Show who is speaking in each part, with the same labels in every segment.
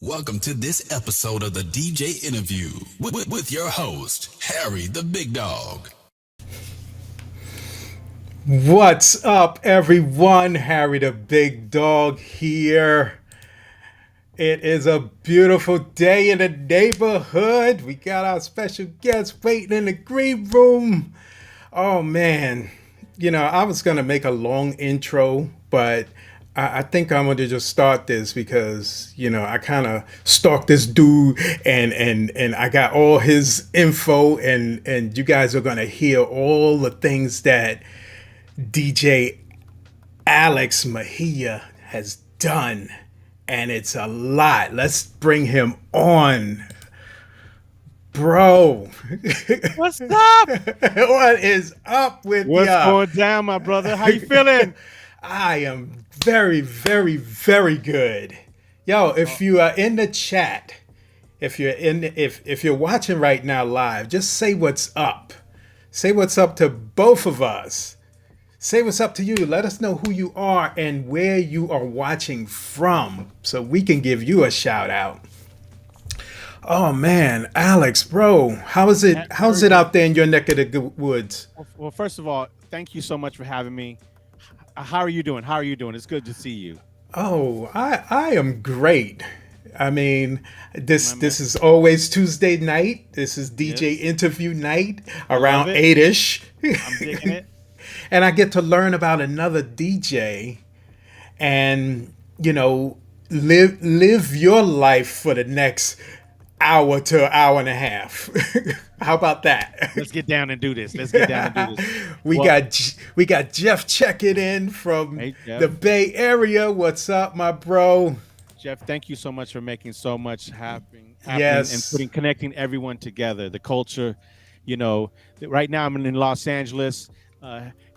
Speaker 1: Welcome to this episode of the DJ Interview with your host, Harry the Big Dog.
Speaker 2: What's up, everyone? Harry the Big Dog here. It is a beautiful day in the neighborhood. We got our special guest waiting in the green room. Oh, man. You know, I was going to make a long intro, but I think I'm going to just start this because, you know, I kind of stalked this dude and I got all his info and you guys are going to hear all the things that DJ Alex Mejia has done. And it's a lot. Let's bring him on. Bro.
Speaker 3: What's up?
Speaker 2: What is up with
Speaker 3: What's
Speaker 2: ya?
Speaker 3: going down, my brother? How you feeling?
Speaker 2: I am very, very, very good. Yo, if you are in the chat, if you're watching right now live, just say what's up. Say what's up to both of us. Say what's up to you. Let us know who you are and where you are watching from so we can give you a shout out. Oh man, Alex, bro, how's it out there in your neck of the woods?
Speaker 3: Well, first of all, thank you so much for having me. How are you doing? It's good to see you.
Speaker 2: Oh, I am great. I mean, this is always Tuesday night. This is DJ interview night around 8-ish.
Speaker 3: I'm digging it.
Speaker 2: And I get to learn about another DJ and, you know, live your life for the next hour to an hour and a half. How about that?
Speaker 3: Let's get down and do this.
Speaker 2: We got Jeff checking in from the Bay Area. What's up, my bro?
Speaker 3: Jeff, thank you so much for making so much happen.
Speaker 2: Yes.
Speaker 3: And connecting everyone together. The culture, you know, right now I'm in Los Angeles,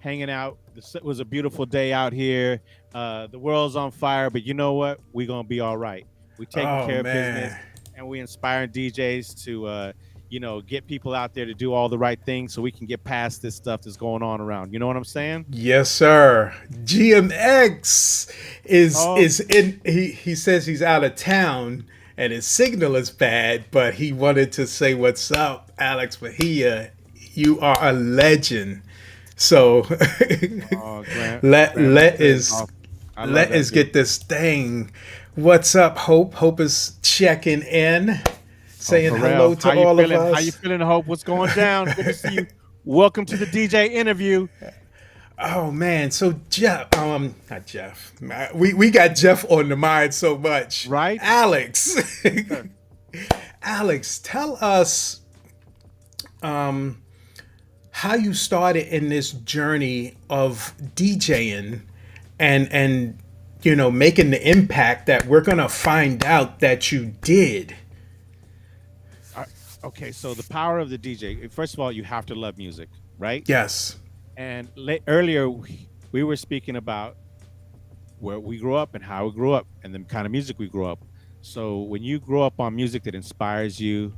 Speaker 3: hanging out. It was a beautiful day out here. The world's on fire, but you know what? We're going to be all right. We're taking care of business. And we inspire DJs to, you know, get people out there to do all the right things so we can get past this stuff that's going on around. You know what I'm saying?
Speaker 2: Yes, sir. GMX is in. He says he's out of town and his signal is bad, but he wanted to say what's up, Alex Mejia. You are a legend. So let us get this thing. What's up, Hope? Hope is checking in, saying hello to all of us.
Speaker 3: How you feeling, Hope? What's going down? Good to see you. Welcome to the DJ interview.
Speaker 2: Oh man, so Jeff, not Jeff. We got Jeff on the mind so much,
Speaker 3: right?
Speaker 2: Alex, Alex, tell us, how you started in this journey of DJing, and you know, making the impact that we're going to find out that you did.
Speaker 3: Okay, so the power of the DJ, first of all, you have to love music, right?
Speaker 2: Yes.
Speaker 3: And earlier, we were speaking about where we grew up and how we grew up and the kind of music we grew up. So when you grow up on music that inspires you,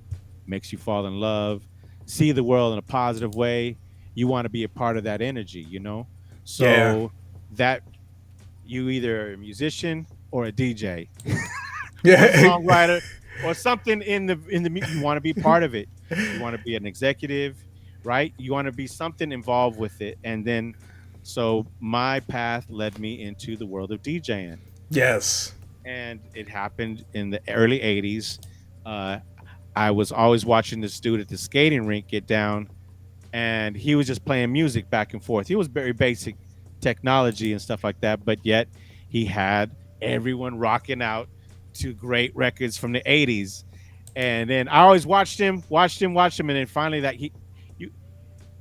Speaker 3: makes you fall in love, see the world in a positive way, you want to be a part of that energy, you know? So that... you either a musician or a DJ, or a songwriter, or something in the you want to be part of it. You want to be an executive, right? You want to be something involved with it. And then, so my path led me into the world of DJing.
Speaker 2: Yes.
Speaker 3: And it happened in the early 80s. I was always watching this dude at the skating rink get down, and he was just playing music back and forth. He was very basic technology and stuff like that, but yet he had everyone rocking out to great records from the 80s. And then I always watched him, and then finally you,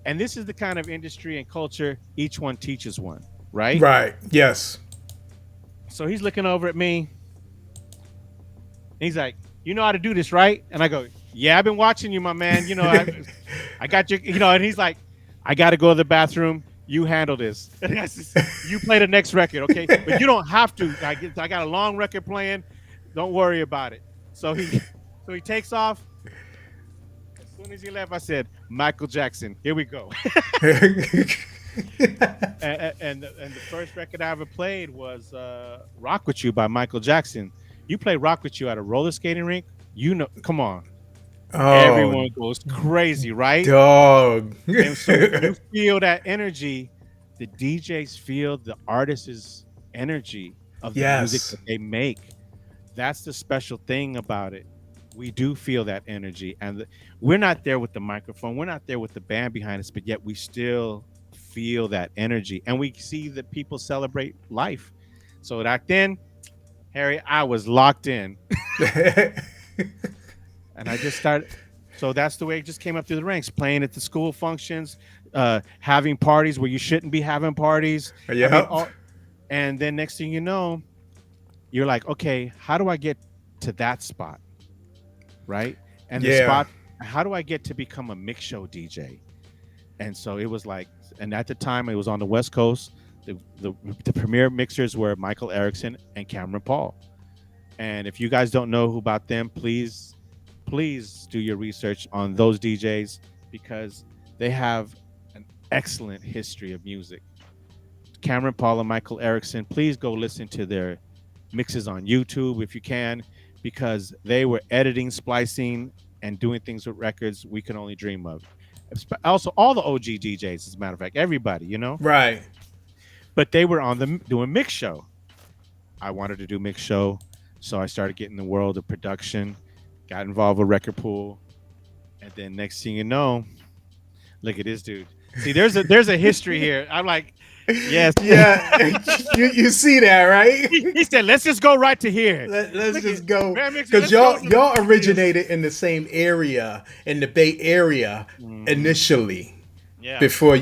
Speaker 3: and this is the kind of industry and culture, each one teaches one, right?
Speaker 2: Right. Yes.
Speaker 3: So he's looking over at me. He's like, "You know how to do this, right?" And I go, "Yeah, I've been watching you, my man. You know, I got you. You know." And he's like, "I got to go to the bathroom. You handle this. You play the next record, okay? But you don't have to. I got a long record playing. Don't worry about it." So he takes off. As soon as he left, I said, "Michael Jackson, here we go." And the first record I ever played was "Rock with You" by Michael Jackson. You play "Rock with You" at a roller skating rink, you know, come on, everyone goes crazy, right?
Speaker 2: Dog.
Speaker 3: And so you feel that energy. The DJs feel the artist's energy of the music that they make. That's the special thing about it. We do feel that energy, and we're not there with the microphone. We're not there with the band behind us, but yet we still feel that energy, and we see that people celebrate life. So back then, Harry, I was locked in. And I just started. So that's the way it just came up through the ranks, playing at the school functions, having parties where you shouldn't be having parties.
Speaker 2: Yeah.
Speaker 3: I mean, and then next thing you know, you're like, okay, how do I get to that spot? Right? And the spot, how do I get to become a mix show DJ? And so it was like, and at the time it was on the West Coast. The premier mixers were Michael Erickson and Cameron Paul. And if you guys don't know who about them, please do your research on those DJs, because they have an excellent history of music. Cameron Paul and Michael Erickson, please go listen to their mixes on YouTube if you can, because they were editing, splicing, and doing things with records we can only dream of. Also, all the OG DJs, as a matter of fact, everybody, you know?
Speaker 2: Right.
Speaker 3: But they were doing mix show. I wanted to do mix show, so I started getting in the world of production, got involved with Record Pool, and then next thing you know, look at this dude. See, there's a history here. I'm like, yes,
Speaker 2: yeah. you see that, right?
Speaker 3: He said, "Let's just go right to here.
Speaker 2: Let's just go," because y'all originated in the same area, in the Bay Area, initially.
Speaker 3: Yeah.
Speaker 2: Before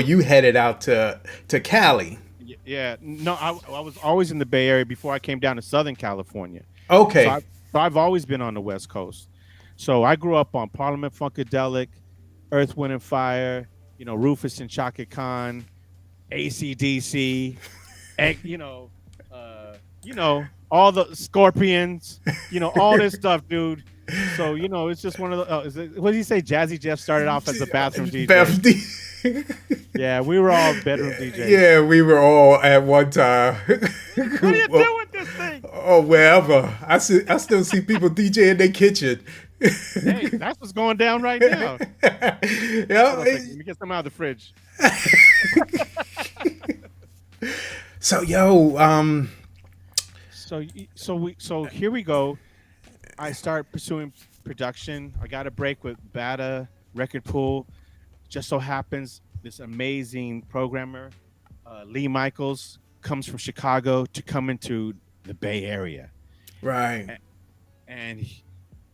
Speaker 2: you headed out to Cali.
Speaker 3: Yeah. No, I was always in the Bay Area before I came down to Southern California.
Speaker 2: Okay.
Speaker 3: So I've always been on the West Coast. So I grew up on Parliament Funkadelic, Earth, Wind and Fire, you know, Rufus and Chaka Khan, AC/DC, you know, all the Scorpions, you know, all this stuff, dude. So, you know, it's just one of the, what did he say? Jazzy Jeff started off as a bathroom DJ. Yeah, we were all bedroom DJs.
Speaker 2: Yeah, we were all at one time.
Speaker 3: What do you do with this thing?
Speaker 2: Oh, wherever. I still see people DJ in their kitchen.
Speaker 3: Hey, that's what's going down right now.
Speaker 2: Yeah.
Speaker 3: Let me get some out of the fridge.
Speaker 2: So, yo,
Speaker 3: So here we go. I start pursuing production. I got a break with Bata Record Pool. Just so happens this amazing programmer, Lee Michaels, comes from Chicago to come into the Bay Area.
Speaker 2: Right.
Speaker 3: And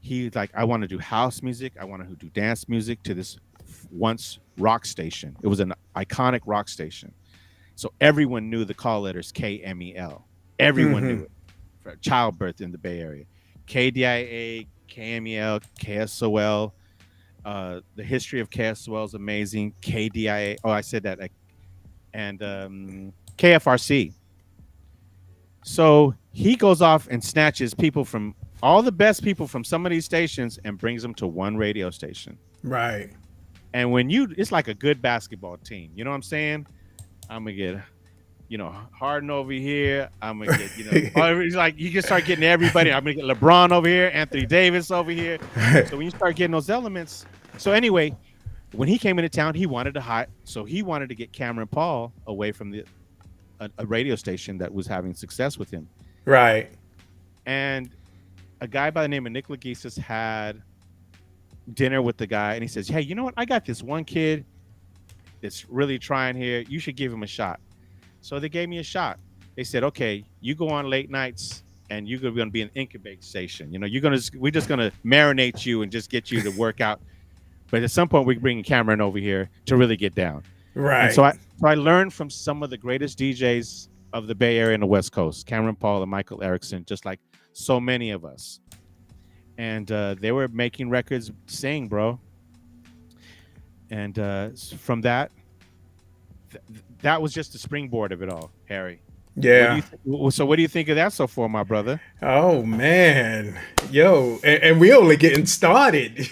Speaker 3: he's like, I want to do house music. I want to do dance music to this once rock station. It was an iconic rock station. So everyone knew the call letters KMEL. Everyone knew it. For childbirth in the Bay Area. KDIA, KMEL, KSOL. The history of KSOL is amazing. KDIA. Oh, I said that. And KFRC. So he goes off and snatches people from all the best people from some of these stations and brings them to one radio station.
Speaker 2: Right.
Speaker 3: And it's like a good basketball team. You know what I'm saying? I'm going to get, you know, Harden over here. I'm going to get, you know, it's like you can start getting everybody. I'm going to get LeBron over here, Anthony Davis over here. So when you start getting those elements. So anyway, when he came into town, he wanted to get Cameron Paul away from a radio station that was having success with him.
Speaker 2: Right.
Speaker 3: And a guy by the name of Nick Lagesis had dinner with the guy, and he says, hey, you know what? I got this one kid that's really trying here. You should give him a shot. So they gave me a shot. they said, okay, you go on late nights and you're going to be an incubate station. You know, we're just going to marinate you and just get you to work out. But at some point, we're bringing Cameron over here to really get down. And
Speaker 2: Right.
Speaker 3: so I learned from some of the greatest DJs of the Bay Area and the West Coast, Cameron Paul and Michael Erickson, just like so many of us. And they were making records, sing, bro. And from that, that was just the springboard of it all, Harry.
Speaker 2: Yeah.
Speaker 3: So what do you think of that so far, my brother?
Speaker 2: Oh man, yo, and we only getting started.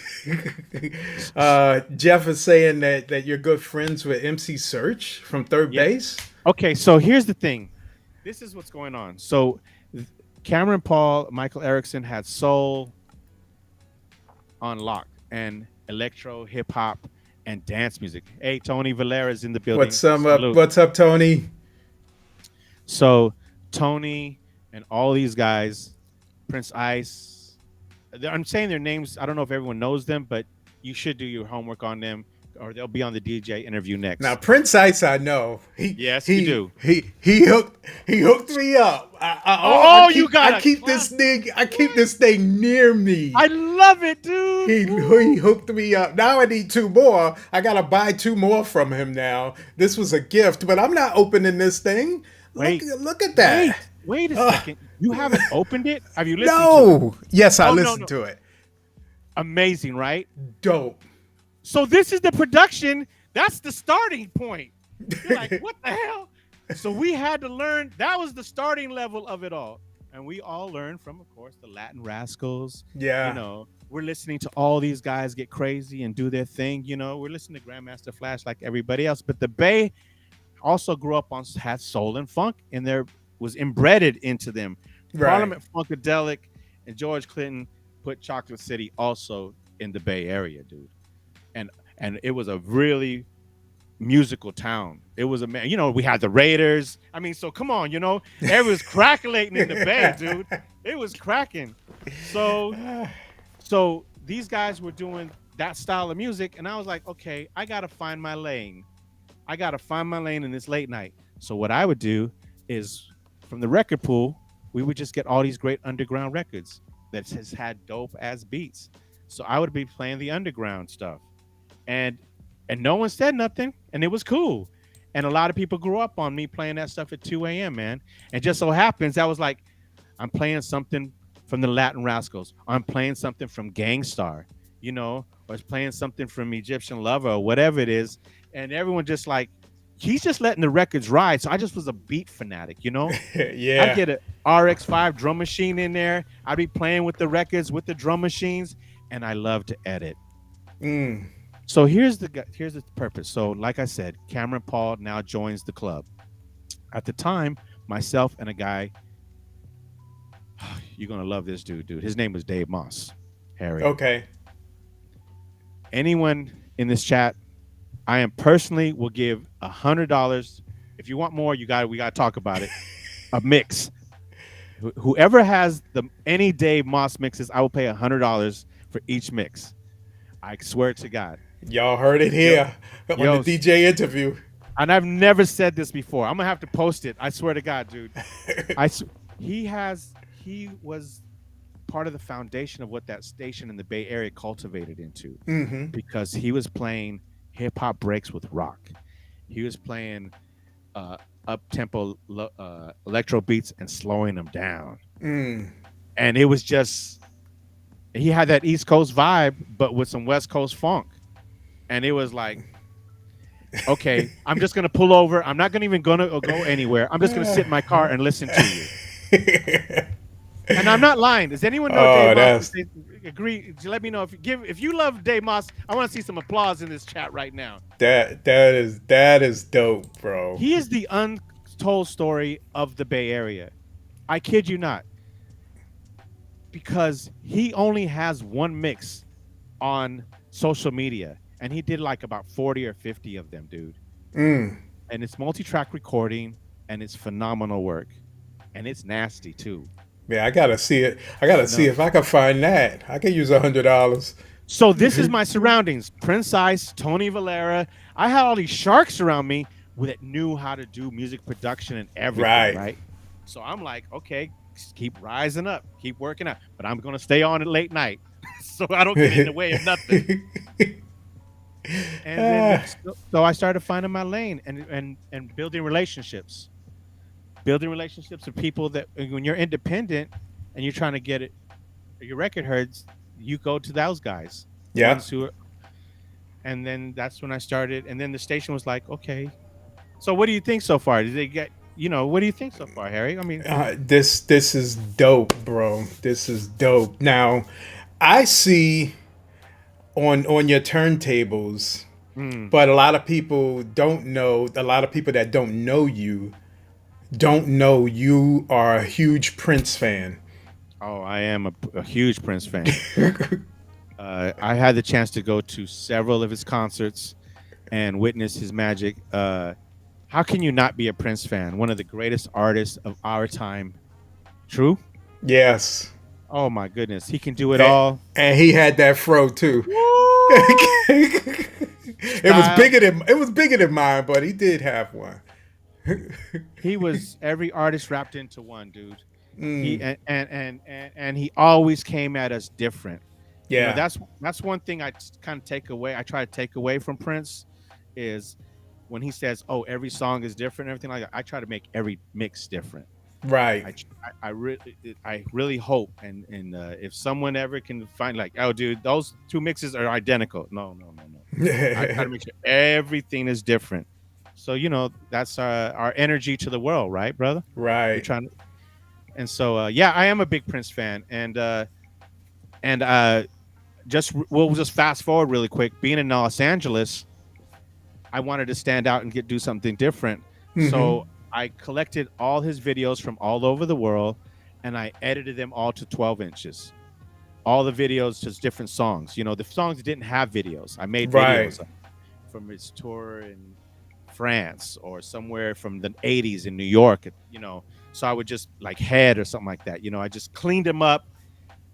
Speaker 2: Jeff is saying that you're good friends with MC Search from Third Base.
Speaker 3: Okay, so here's the thing. This is what's going on. So Cameron Paul, Michael Erickson had soul on lock and electro, hip hop, and dance music. Hey, Tony Valera's in the building.
Speaker 2: What's up, Tony?
Speaker 3: So Tony and all these guys, Prince Ice, I'm saying their names. I don't know if everyone knows them, but you should do your homework on them, or they'll be on the DJ interview next.
Speaker 2: Now, Prince Ice, I know.
Speaker 3: You do.
Speaker 2: He hooked me up. I keep this thing near me.
Speaker 3: I love it, dude.
Speaker 2: He hooked me up. Now I need 2 more. I gotta buy 2 more from him now. This was a gift, but I'm not opening this thing. Look at that.
Speaker 3: Wait a second. You haven't opened it? Have you listened to it?
Speaker 2: Yes, I listened to it.
Speaker 3: Amazing, right?
Speaker 2: Dope.
Speaker 3: So this is the production. That's the starting point. You're like, what the hell? So we had to learn. That was the starting level of it all. And we all learned from, of course, the Latin Rascals.
Speaker 2: Yeah.
Speaker 3: You know, we're listening to all these guys get crazy and do their thing. You know, we're listening to Grandmaster Flash like everybody else. But the Bay also grew up on, had soul and funk, and there was embedded into them.
Speaker 2: Right.
Speaker 3: Parliament Funkadelic and George Clinton put Chocolate City also in the Bay Area, dude. And it was a really musical town. It was you know, we had the Raiders. I mean, so come on, you know, it was crackling in the Bay, dude. It was cracking. So these guys were doing that style of music, and I was like, okay, I gotta find my lane. I gotta find my lane in this late night. So what I would do is, from the record pool, we would just get all these great underground records that has had dope ass beats. So I would be playing the underground stuff, and no one said nothing, and it was cool. And a lot of people grew up on me playing that stuff at 2 a.m., man. And just so happens that was like, I'm playing something from the Latin Rascals. I'm playing something from Gangstar, you know, or playing something from Egyptian Lover or whatever it is. And everyone just like, he's just letting the records ride. So I just was a beat fanatic, you know?
Speaker 2: Yeah.
Speaker 3: I'd get an RX-5 drum machine in there. I'd be playing with the records, with the drum machines, and I love to edit. So here's the purpose. So like I said, Cameron Paul now joins the club. At the time, myself and a guy, you're going to love this dude. His name was Dave Moss, Harry.
Speaker 2: Okay.
Speaker 3: Anyone in this chat, I am personally will give $100. If you want more, we got to talk about it. A mix. Whoever has any Dave Moss mixes, I will pay $100 for each mix. I swear to God.
Speaker 2: Y'all heard it here on the DJ interview.
Speaker 3: And I've never said this before. I'm gonna have to post it. I swear to God, dude. He was part of the foundation of what that station in the Bay Area cultivated into, because he was playing hip hop breaks with rock. He was playing up tempo electro beats and slowing them down. And it was just, he had that East Coast vibe, but with some West Coast funk. And it was like, okay, I'm just going to pull over. I'm not going to go anywhere. I'm just going to sit in my car and listen to you. And I'm not lying. Does anyone know Dave Moss? Agree? Let me know if you love Dave Moss. I want to see some applause in this chat right now.
Speaker 2: That is dope, bro.
Speaker 3: He is the untold story of the Bay Area. I kid you not. Because he only has one mix on social media, and he did like about 40 or 50 of them, dude. And it's multi-track recording, and it's phenomenal work, and it's nasty too.
Speaker 2: Yeah, I gotta see it. I gotta see if I can find that. I can use $100.
Speaker 3: So this is my surroundings: Prince Ice, Tony Valera. I had all these sharks around me that knew how to do music production and everything, right? So I'm like, okay, keep rising up, keep working out, but I'm gonna stay on it late night, so I don't get in the way of nothing. And then
Speaker 2: Ah,
Speaker 3: so I started finding my lane and building relationships with people that when you're independent and you're trying to get it your record heard, you go to those guys, the
Speaker 2: yeah.
Speaker 3: ones who are, and then that's when I started. And then the station was like, okay, so what do you think so far? Did they get, what do you think so far, Harry? I mean,
Speaker 2: This is dope, bro. This is dope. Now, I see on your turntables,
Speaker 3: mm,
Speaker 2: but a lot of people don't know. A lot of people that don't know you don't know you are a huge Prince fan.
Speaker 3: oh, I am a huge Prince fan. I had the chance to go to several of his concerts and witness his magic. How can you not be a Prince fan? One of the greatest artists of our time. True.
Speaker 2: Yes,
Speaker 3: Oh my goodness, he can do it
Speaker 2: and,
Speaker 3: all.
Speaker 2: and he had that fro too.
Speaker 3: Woo! Style.
Speaker 2: It was bigger than mine, but he did have one.
Speaker 3: He was every artist wrapped into one, dude. He
Speaker 2: Mm,
Speaker 3: and he always came at us different.
Speaker 2: yeah,
Speaker 3: That's one thing I kind of take away. I try to take away from Prince is when he says, "Oh, every song is different," and everything like that. I try to make every mix different.
Speaker 2: right.
Speaker 3: I really hope and if someone ever can find like, oh, dude, those two mixes are identical. No, no, no, no. I try to make sure everything is different. So that's our energy to the world, right, brother? We're
Speaker 2: Right.
Speaker 3: trying to, and so yeah, I am a big Prince fan, and we'll just fast forward really quick. Being in Los Angeles, I wanted to stand out and do something different.
Speaker 2: Hmm.
Speaker 3: So I collected all his videos from all over the world and I edited them all to 12 inches. All the videos, just different songs. The songs didn't have videos. I made
Speaker 2: Right.
Speaker 3: videos from his tour in France or somewhere from the 80s in New York. So I would just like Head or something like that. I just cleaned them up,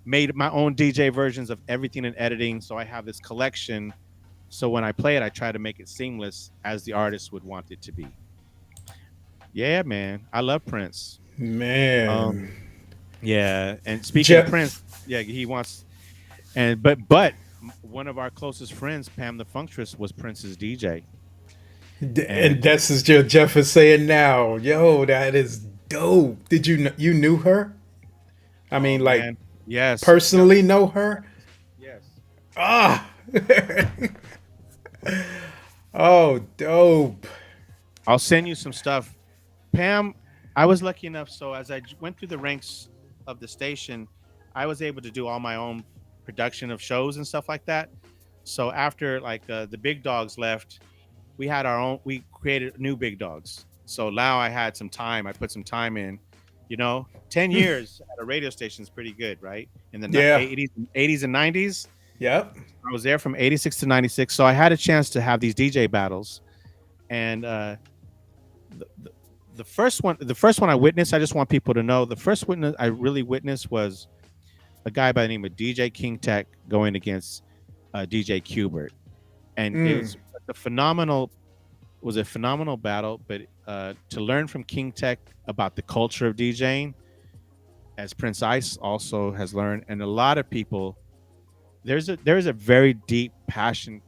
Speaker 3: made my own DJ versions of everything in editing. So I have this collection. So when I play it, I try to make it seamless as the artist would want it to be. Yeah, man. I love Prince.
Speaker 2: Man.
Speaker 3: Um, yeah. And speaking of
Speaker 2: Jeff,
Speaker 3: Prince, yeah, he wants but one of our closest friends, Pam the Funktress, was Prince's DJ.
Speaker 2: and
Speaker 3: And
Speaker 2: that's as Jeff is saying now. Yo, that is dope. Did you knew her? I
Speaker 3: oh
Speaker 2: mean, like
Speaker 3: man, yes,
Speaker 2: personally know her?
Speaker 3: yes.
Speaker 2: Ah. Oh, dope.
Speaker 3: I'll send you some stuff. Pam, I was lucky enough. So as I went through the ranks of the station, I was able to do all my own production of shows and stuff like that. So after like the big dogs left, we had our own. We created new big dogs. So now I had some time. I put some time in. 10 years at a radio station is pretty good, right? In the
Speaker 2: Yeah.
Speaker 3: 80s and 90s,
Speaker 2: Yep.
Speaker 3: I was there from 86 to 96. So I had a chance to have these DJ battles, and the, the, the first one I witnessed. I just want people to know the first witness I really witnessed was a guy by the name of DJ King Tech going against DJ Qbert, and it
Speaker 2: Mm.
Speaker 3: was a phenomenal battle. But to learn from King Tech about the culture of DJing, as Prince Ice also has learned, and a lot of people, there's a very deep passion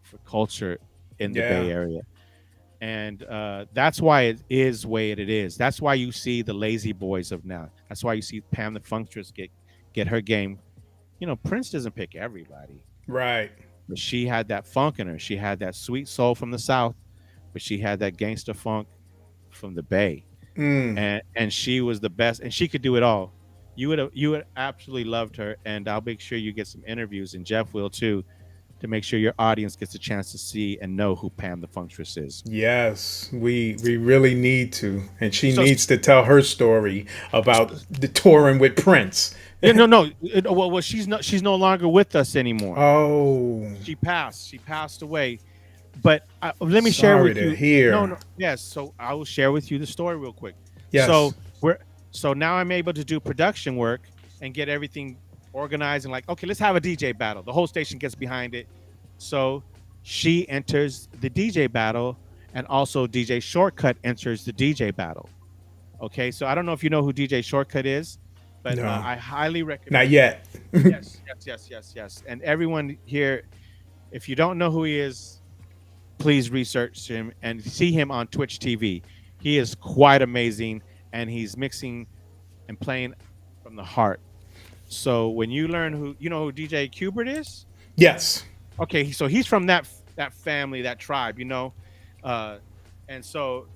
Speaker 3: for culture in the
Speaker 2: Yeah.
Speaker 3: Bay Area, and that's why it is the way it is. That's why you see the lazy boys of now. That's why you see Pam the Funktress get her game. Prince doesn't pick everybody,
Speaker 2: Right.
Speaker 3: but she had that funk in her. She had that sweet soul from the South, but she had that gangster funk from the Bay,
Speaker 2: Mm.
Speaker 3: and she was the best, and she could do it all. You would absolutely loved her, and I'll make sure you get some interviews, and Jeff will too, to make sure your audience gets a chance to see and know who Pam the Funktress is.
Speaker 2: Yes, we really need to, and she
Speaker 3: So,
Speaker 2: needs to tell her story about the touring with Prince.
Speaker 3: yeah, no. Well, she's no longer with us anymore.
Speaker 2: Oh,
Speaker 3: She passed away. But let me share
Speaker 2: sorry
Speaker 3: with
Speaker 2: to
Speaker 3: you.
Speaker 2: hear.
Speaker 3: No. Yes. So I will share with you the story real quick.
Speaker 2: Yes.
Speaker 3: So so now I'm able to do production work and get everything organized and like, okay, let's have a DJ battle. The whole station gets behind it. So she enters the DJ battle, and also DJ Shortcut enters the DJ battle. Okay, so I don't know if you know who DJ Shortcut is, but
Speaker 2: No,
Speaker 3: I highly
Speaker 2: not
Speaker 3: recommend.
Speaker 2: yet.
Speaker 3: Yes, yes, yes, yes, yes. And everyone here, if you don't know who he is, please research him and see him on Twitch TV. He is quite amazing, and he's mixing and playing from the heart. So when you learn who you know who DJ Kubert is,
Speaker 2: Yes.
Speaker 3: okay, so he's from that family, that tribe, uh, and so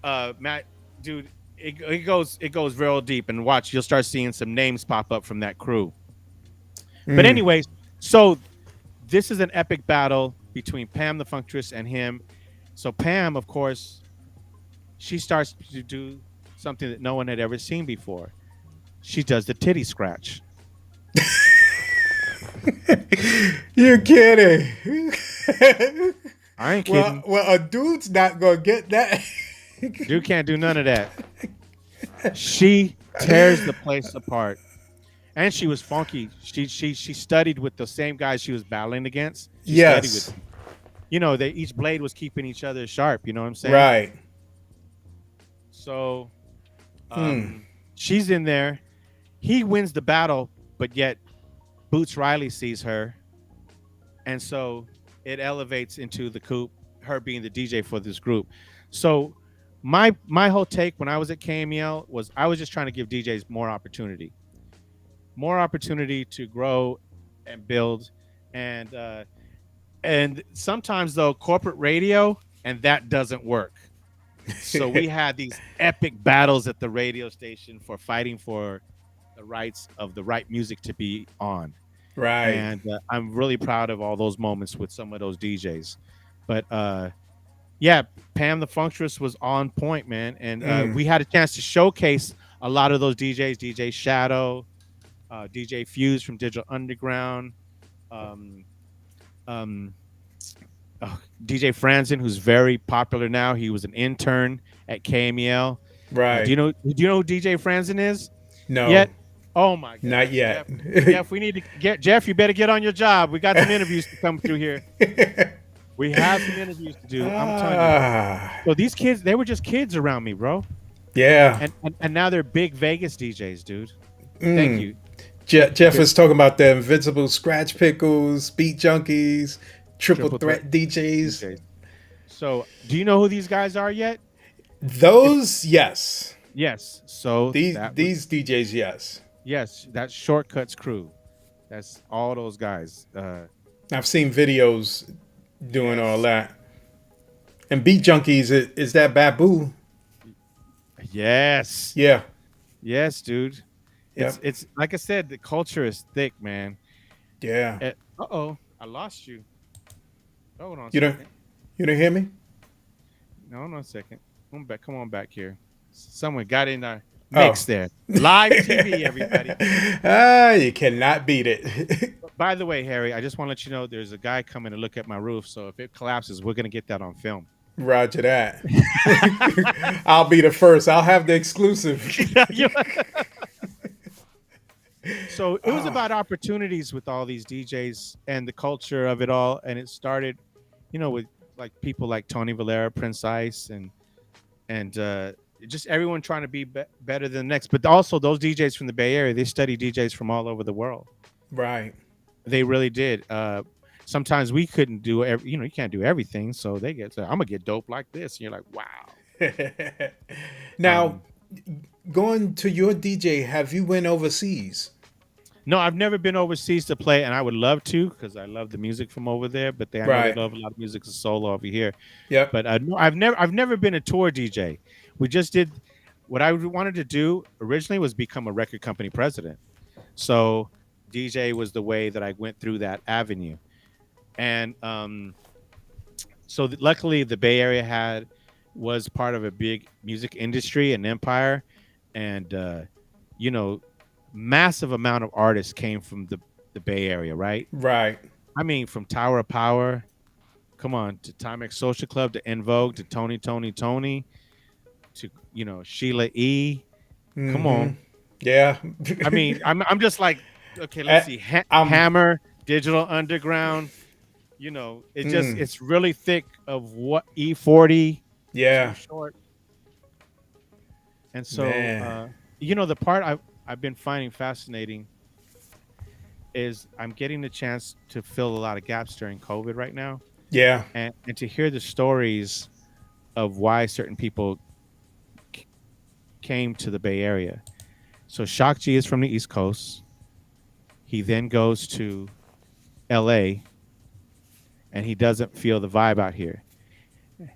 Speaker 3: Matt, dude, it goes real deep, and watch, you'll start seeing some names pop up from that crew. But
Speaker 2: Mm.
Speaker 3: anyways, so this is an epic battle between Pam the Funktress and him. So Pam, of course, she starts to do something that no one had ever seen before. She does the titty scratch.
Speaker 2: You're kidding.
Speaker 3: I ain't kidding.
Speaker 2: Well, a dude's not gonna get that.
Speaker 3: Dude can't do none of that. She tears the place apart. And she was funky. She studied with the same guys she was battling against. She studied with
Speaker 2: Yes.
Speaker 3: them. They each blade was keeping each other sharp, you know what I'm saying?
Speaker 2: Right.
Speaker 3: So she's in there. He wins the battle, but yet Boots Riley sees her. And so it elevates into the coup, her being the DJ for this group. So my whole take when I was at KMEL was I was just trying to give DJs more opportunity to grow and build. And sometimes though corporate radio, and that doesn't work. So we had these epic battles at the radio station for fighting for the rights of the right music to be on.
Speaker 2: Right.
Speaker 3: And I'm really proud of all those moments with some of those DJs. But yeah, Pam the Funktress was on point, man. And we had a chance to showcase a lot of those DJs, DJ Shadow, DJ Fuse from Digital Underground, DJ Franzen, who's very popular now. He was an intern at KMEL.
Speaker 2: Right.
Speaker 3: Do you know who DJ Franzen is?
Speaker 2: No.
Speaker 3: Yet? Oh my God.
Speaker 2: Not yet.
Speaker 3: Jeff, we need to get Jeff. You better get on your job. We got some interviews to come through here. We have some interviews to do. I'm telling you. So these kids, they were just kids around me, bro.
Speaker 2: Yeah.
Speaker 3: And now they're big Vegas DJs, dude. Thank you.
Speaker 2: Jeff was talking about the Invincible Scratch Pickles, Beat Junkies, Triple Threat DJs.
Speaker 3: So, do you know who these guys are yet?
Speaker 2: Those, yes.
Speaker 3: Yes. So
Speaker 2: these DJs, yes.
Speaker 3: Yes, that's Shortcuts crew. That's all those guys.
Speaker 2: I've seen videos doing all that. And Beat Junkies, is that Babu?
Speaker 3: Yes.
Speaker 2: Yeah.
Speaker 3: Yes, dude. It's like I said, the culture is thick, man.
Speaker 2: Yeah.
Speaker 3: I lost you. Hold on.
Speaker 2: You don't hear me?
Speaker 3: No, hold on a second. Come on back here. Someone got in our mix there. Live TV, everybody.
Speaker 2: You cannot beat it.
Speaker 3: By the way, Harry, I just want to let you know there's a guy coming to look at my roof. So if it collapses, we're gonna get that on film.
Speaker 2: Roger that. I'll be the first. I'll have the exclusive.
Speaker 3: So it was about opportunities with all these DJs and the culture of it all. And it started, with like people like Tony Valera, Prince Ice, and just everyone trying to be better than the next. But also those DJs from the Bay Area, they study DJs from all over the world.
Speaker 2: Right.
Speaker 3: They really did. Sometimes we couldn't do you can't do everything. So they I'm going to get dope like this. And you're like, wow.
Speaker 2: Now, going to your DJ, have you went overseas?
Speaker 3: No, I've never been overseas to play, and I would love to because I love the music from over there. But I know they love a lot of music solo over here.
Speaker 2: Yeah.
Speaker 3: But I've never been a tour DJ. We just did what I wanted to do originally was become a record company president. So DJ was the way that I went through that avenue, and so luckily the Bay Area was part of a big music industry and empire, and massive amount of artists came from the Bay Area, right?
Speaker 2: Right.
Speaker 3: I mean, from Tower of Power, come on, to Timex Social Club, to En Vogue, to Tony, to Sheila E.
Speaker 2: Mm-hmm.
Speaker 3: Come on.
Speaker 2: Yeah.
Speaker 3: I mean, I'm just like, okay, let's see. Hammer, Digital Underground. It's really thick of what E40.
Speaker 2: Yeah.
Speaker 3: Short. And so,
Speaker 2: Man.
Speaker 3: the part I've been finding fascinating is I'm getting the chance to fill a lot of gaps during COVID right now,
Speaker 2: Yeah.
Speaker 3: and to hear the stories of why certain people came to the Bay Area. So Shock G is from the East Coast. He then goes to LA and he doesn't feel the vibe out here.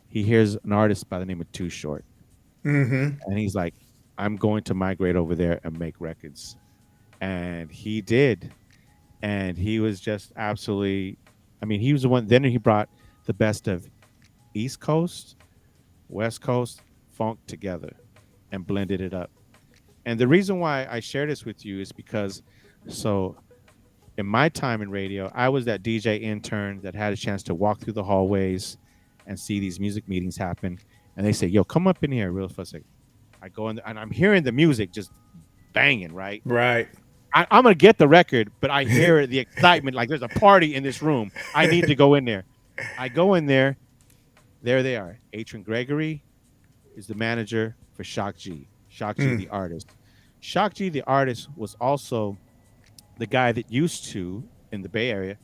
Speaker 3: He hears an artist by the name of Too Short.
Speaker 2: Mm-hmm.
Speaker 3: And he's like, I'm going to migrate over there and make records. And he did. And he was just absolutely, I mean, he was the one. Then he brought the best of East Coast, West Coast funk together and blended it up. And the reason why I share this with you is because, so in my time in radio, I was that DJ intern that had a chance to walk through the hallways and see these music meetings happen. And they say, yo, come up in here real for a second. I go in and I'm hearing the music just banging, right?
Speaker 2: Right.
Speaker 3: I'm going to get the record, but I hear the excitement. Like there's a party in this room. I need to go in there. I go in there. There they are. Adrian Gregory is the manager for Shock G. Shock G, the artist. Shock G, the artist, was also the guy that used to, in the Bay Area,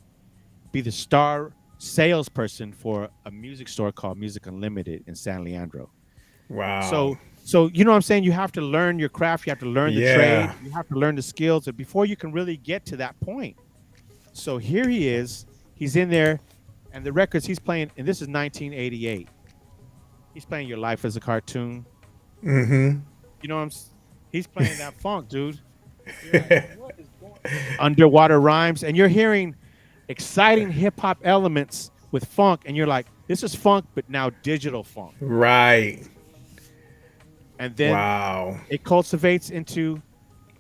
Speaker 3: be the star salesperson for a music store called Music Unlimited in San Leandro.
Speaker 2: Wow.
Speaker 3: So you know what I'm saying? You have to learn your craft. You have to learn the trade. You have to learn the skills before you can really get to that point. So here he is. He's in there. And the records he's playing, and this is 1988. He's playing Your Life as a Cartoon.
Speaker 2: Mm-hmm.
Speaker 3: You know he's playing that funk, dude. You're like, what is going on? Underwater rhymes. And you're hearing exciting hip-hop elements with funk. And you're like, this is funk, but now digital funk.
Speaker 2: Right.
Speaker 3: And then it cultivates into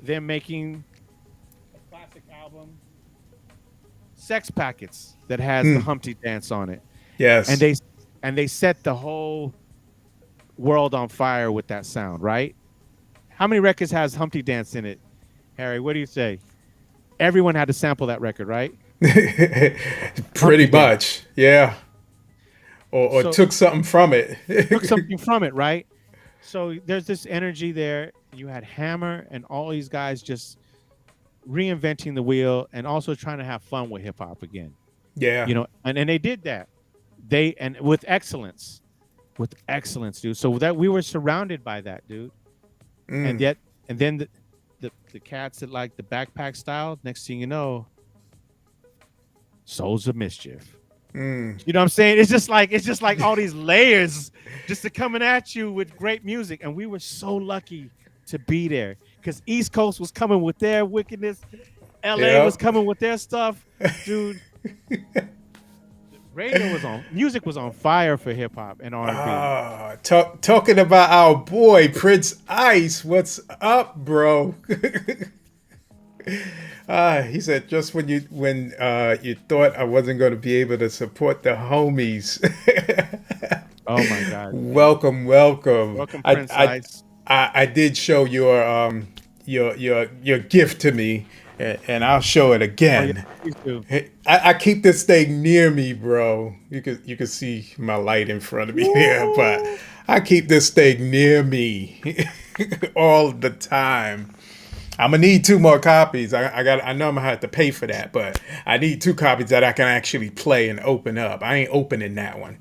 Speaker 3: them making a classic album, Sex Packets, that has the Humpty Dance on it.
Speaker 2: Yes.
Speaker 3: And they set the whole world on fire with that sound, right? How many records has Humpty Dance in it, Harry? What do you say? Everyone had to sample that record, right?
Speaker 2: Pretty much, yeah. Or took something from it.
Speaker 3: Took something from it, right? So there's this energy there. You had Hammer and all these guys just reinventing the wheel and also trying to have fun with hip hop again.
Speaker 2: Yeah.
Speaker 3: And they did that. And with excellence, dude. So that we were surrounded by that, dude. And then the cats that like the backpack style, next thing you know, Souls of Mischief. You know what I'm saying? It's just like all these layers just coming at you with great music. And we were so lucky to be there because East Coast was coming with their wickedness. LA was coming with their stuff. Dude, music was on fire for hip hop and R&B.
Speaker 2: Talking about our boy Prince Ice, what's up, bro? He said, just when you thought I wasn't going to be able to support the homies.
Speaker 3: Oh my God!
Speaker 2: Welcome,
Speaker 3: Prince Ice.
Speaker 2: I did show your gift to me, and I'll show it again.
Speaker 3: Oh, yeah, please do.
Speaker 2: I keep this thing near me, bro. You can see my light in front of me here, but I keep this thing near me all the time. I'm gonna need 2 more copies. I know I'm gonna have to pay for that, but I need 2 copies that I can actually play and open up. I ain't opening that one.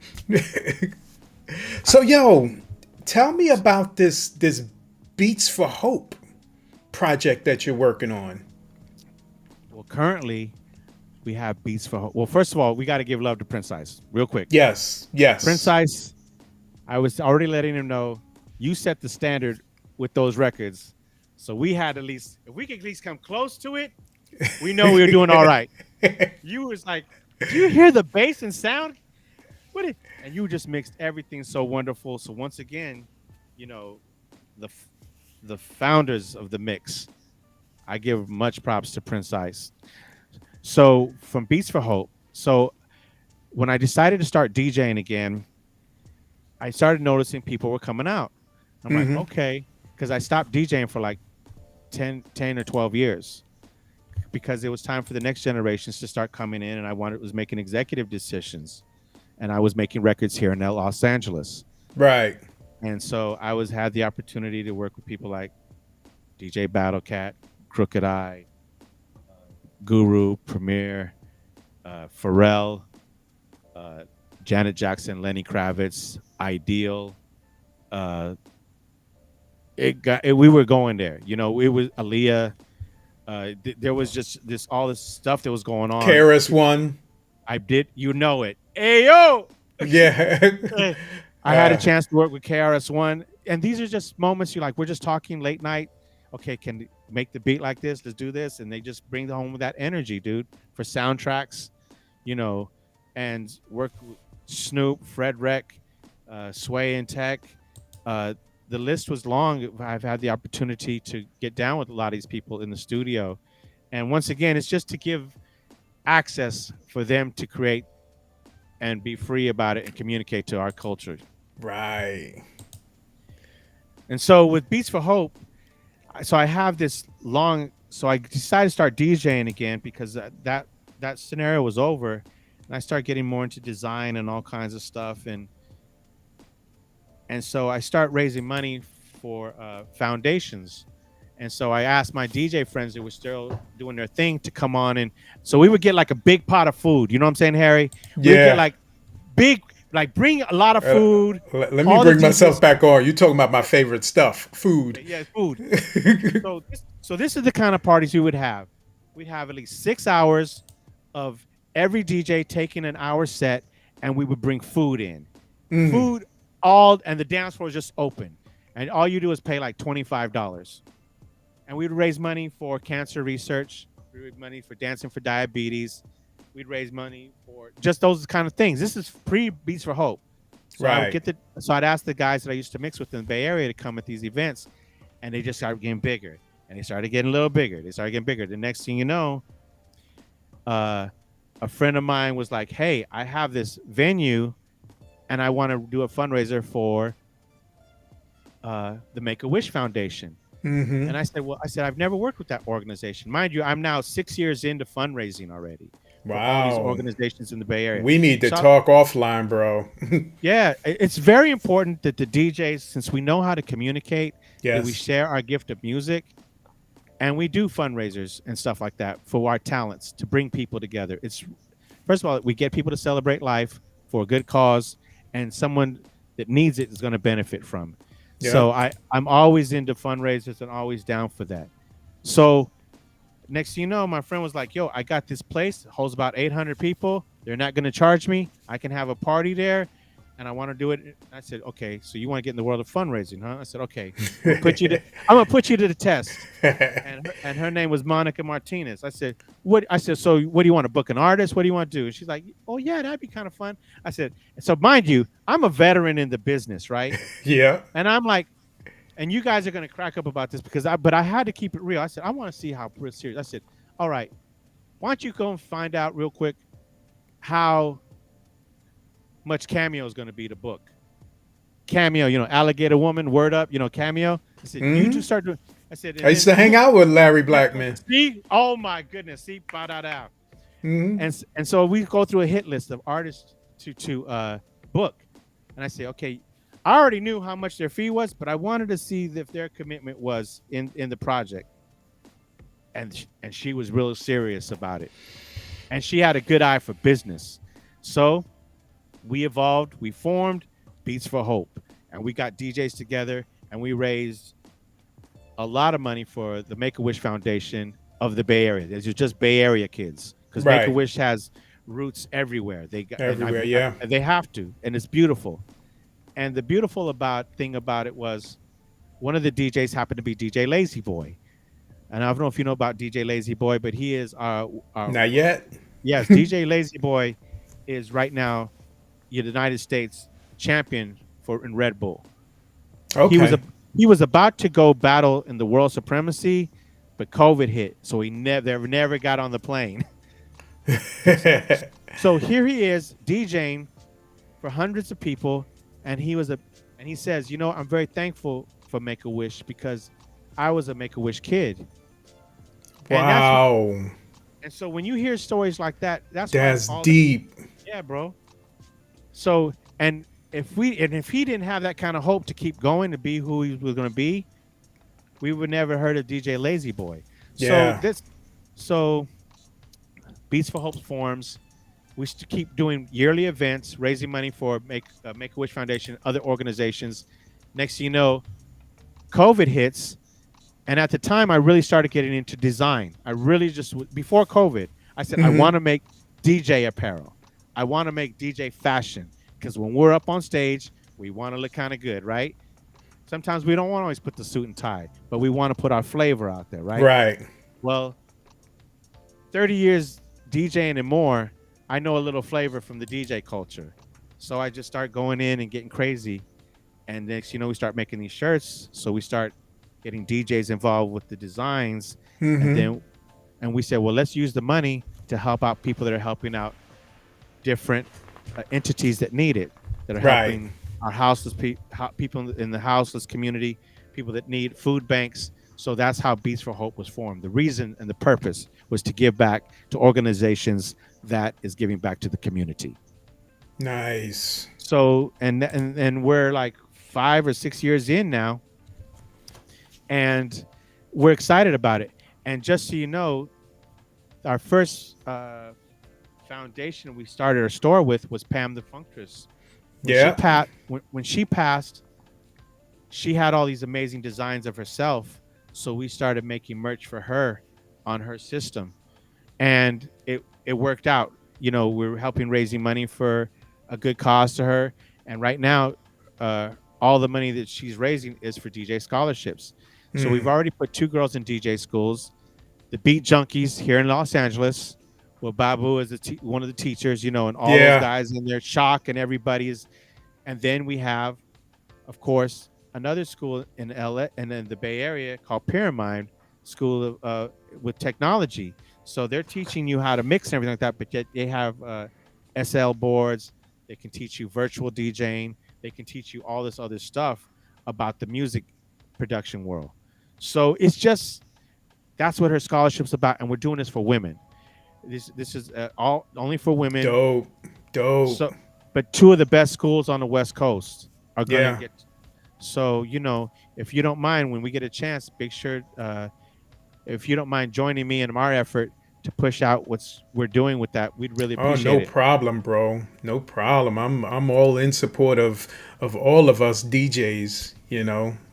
Speaker 2: So, yo, tell me about this Beats for Hope project that you're working on.
Speaker 3: Well, currently we have Beats for Hope. Well, first of all, we got to give love to Prince Ice real quick.
Speaker 2: Yes.
Speaker 3: Prince Ice, I was already letting him know you set the standard with those records. So we had if we could at least come close to it, we know we were doing all right. You was like, do you hear the bass and sound? And you just mixed everything so wonderful. So once again, the founders of the mix, I give much props to Prince Ice. So from Beats for Hope. So when I decided to start DJing again, I started noticing people were coming out. I'm like, okay, because I stopped DJing for like 10 or 12 years because it was time for the next generations to start coming in, and I was making executive decisions, and I was making records here in Los Angeles.
Speaker 2: Right.
Speaker 3: And so I had the opportunity to work with people like DJ Battlecat, Crooked Eye, Guru, Premier, Pharrell, uh, Janet Jackson, Lenny Kravitz, Ideal. Uh, we were going there. You know, it was Aaliyah. There was just all this stuff that was going on.
Speaker 2: KRS One.
Speaker 3: I did, you know it. Ayo.
Speaker 2: Yeah.
Speaker 3: I had a chance to work with KRS-One, and these are just moments you're like, we're just talking late night. Okay, can you make the beat like this? Let's do this, and they just bring home with that energy, dude. For soundtracks, you know, and work with Snoop, Fred Wreck, Sway and Tech. The list was long. I've had the opportunity to get down with a lot of these people in the studio, and once again, it's just to give access for them to create and be free about it and communicate to our culture.
Speaker 2: Right.
Speaker 3: And so with Beats for Hope, so I have this long, so I decided to start DJing again because that scenario was over, and I started getting more into design and all kinds of stuff, and so I start raising money for foundations. And so I asked my DJ friends that were still doing their thing to come on, and so we would get like a big pot of food. You know what I'm saying, Harry?
Speaker 2: Yeah.
Speaker 3: We'd get like big, like bring a lot of food.
Speaker 2: Let me bring myself back on. You're talking about my favorite stuff, food.
Speaker 3: Yeah, food. So this is the kind of parties we would have. We'd have at least 6 hours of every DJ taking an hour set, and we would bring food in. Food, and the dance floor is just open. And all you do is pay like $25. And we'd raise money for cancer research. We'd raise money for Dancing for Diabetes. We'd raise money for just those kind of things. This is pre-Beats for Hope. So
Speaker 2: right.
Speaker 3: I'd ask the guys that I used to mix with in the Bay Area to come at these events, and they just started getting bigger. And they started getting a little bigger. They started getting bigger. The next thing you know, a friend of mine was like, hey, I have this venue, and I want to do a fundraiser for the Make-A-Wish Foundation. And I said, I've never worked with that organization. Mind you, I'm now 6 years into fundraising already.
Speaker 2: Wow.
Speaker 3: All these organizations in the Bay Area.
Speaker 2: We need to talk offline, bro.
Speaker 3: Yeah, it's very important that the DJs, since we know how to communicate,
Speaker 2: yes,
Speaker 3: that we share our gift of music, and we do fundraisers and stuff like that for our talents to bring people together. It's, first of all, we get people to celebrate life for a good cause, and someone that needs it is going to benefit from. Yeah. So I'm always into fundraisers and always down for that. So next thing you know, my friend was like, yo, I got this place. It holds about 800 people. They're not going to charge me. I can have a party there, and I want to do it. I said, okay, so you want to get in the world of fundraising, huh? I said, okay. I'm going to put you to the test. And her name was Monica Martinez. I said, what? I said, so what do you want to book an artist? What do you want to do? And she's like, oh, yeah, that'd be kind of fun. I said, so mind you, I'm a veteran in the business, right?
Speaker 2: Yeah.
Speaker 3: And I'm like, and you guys are going to crack up about this but I had to keep it real. I said, I want to see how serious. I said, all right, why don't you go and find out real quick how much Cameo is going to be to book. Cameo, you know, Alligator Woman, Word Up, you know, Cameo. I said, you two start doing. I said,
Speaker 2: I used to hang out with Larry Blackman.
Speaker 3: See, oh my goodness, see, ba-da-da. And so we go through a hit list of artists to book, and I say, okay, I already knew how much their fee was, but I wanted to see if their commitment was in the project. And she was real serious about it. And she had a good eye for business. So we evolved, we formed Beats for Hope. And we got DJs together, and we raised a lot of money for the Make-A-Wish Foundation of the Bay Area. These are just Bay Area kids. Because Make-A-Wish has roots everywhere. They got everywhere, and they have to, and it's beautiful. And the beautiful thing about it was one of the DJs happened to be DJ Lazy Boy. And I don't know if you know about DJ Lazy Boy, but he is our
Speaker 2: not yet.
Speaker 3: Yes, DJ Lazy Boy is right now United States champion in Red Bull.
Speaker 2: Okay.
Speaker 3: He was about to go battle in the world supremacy, but COVID hit, so he never got on the plane. So here he is DJing for hundreds of people. And he says, you know, I'm very thankful for Make-A-Wish because I was a Make-A-Wish kid.
Speaker 2: Wow.
Speaker 3: And so when you hear stories like that, that's
Speaker 2: deep.
Speaker 3: Yeah, bro. So, and if he didn't have that kind of hope to keep going to be who he was going to be, we would never heard of DJ Lazy Boy. So
Speaker 2: Yeah.
Speaker 3: this, so Beats for Hope forms. We keep doing yearly events, raising money for Make a Wish Foundation, other organizations. Next thing you know, COVID hits, and at the time, I really started getting into design. I really just before COVID, I said I
Speaker 2: Mm-hmm.
Speaker 3: want to make DJ apparel. I want to make DJ fashion because when we're up on stage, we want to look kind of good, right? Sometimes we don't want to always put the suit and tie, but we want to put our flavor out there, right?
Speaker 2: Right.
Speaker 3: Well, 30 years DJing and more, I know a little flavor from the DJ culture. So I just start going in and getting crazy. And next, we start making these shirts. So we start getting DJs involved with the designs.
Speaker 2: Mm-hmm.
Speaker 3: And we said, well, let's use the money to help out people that are helping out different entities that need it, that are
Speaker 2: Right.
Speaker 3: helping our houseless people in the houseless community, people that need food banks. So that's how Beats for Hope was formed. The reason and the purpose was to give back to organizations that is giving back to the community.
Speaker 2: Nice.
Speaker 3: So and we're like 5 or 6 years in now, and we're excited about it. And just so you know, our first foundation we started our store with was Pam the Funktress. When she passed, she had all these amazing designs of herself. So we started making merch for her on her system, and it worked out. We're helping raising money for a good cause to her, and right now, all the money that she's raising is for DJ scholarships. So we've already put 2 girls in DJ schools. The Beat Junkies here in Los Angeles, well, Babu is one of the teachers, and all those guys in there, Shock and everybody is. And then we have, of course, another school in LA and in the Bay Area called Pyramid School of with technology. So they're teaching you how to mix and everything like that, but yet they have SL boards. They can teach you virtual DJing. They can teach you all this other stuff about the music production world. So it's just, that's what her scholarship's about, and we're doing this for women. This is all only for women.
Speaker 2: Dope.
Speaker 3: So, but 2 of the best schools on the West Coast are going to get. So if you don't mind, when we get a chance, make sure if you don't mind joining me in our effort to push out what we're doing with that, we'd really appreciate it.
Speaker 2: No problem, bro. No problem. I'm all in support of all of us DJs.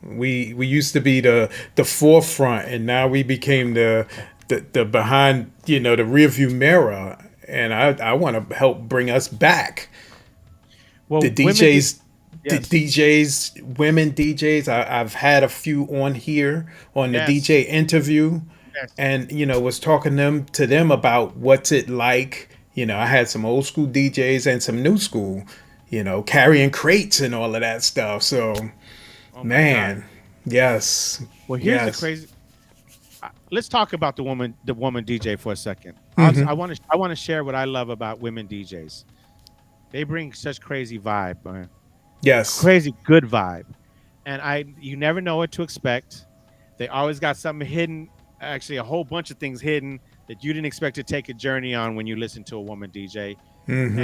Speaker 2: We used to be the forefront, and now we became the behind, the rearview mirror. And I want to help bring us back.
Speaker 3: Well,
Speaker 2: the DJs,
Speaker 3: yes.
Speaker 2: Women DJs. I've had a few on here on the DJ interview.
Speaker 3: Yes.
Speaker 2: And was talking to them about what's it like. I had some old school DJs and some new school, carrying crates and all of that stuff. So, man, yes.
Speaker 3: Well, here's the crazy. Let's talk about the woman DJ for a second.
Speaker 2: Mm-hmm.
Speaker 3: I want to share what I love about women DJs. They bring such crazy vibe, man.
Speaker 2: Yes,
Speaker 3: crazy good vibe, and you never know what to expect. They always got something hidden. Actually, a whole bunch of things hidden that you didn't expect to take a journey on when you listen to a woman DJ.
Speaker 2: Mm-hmm.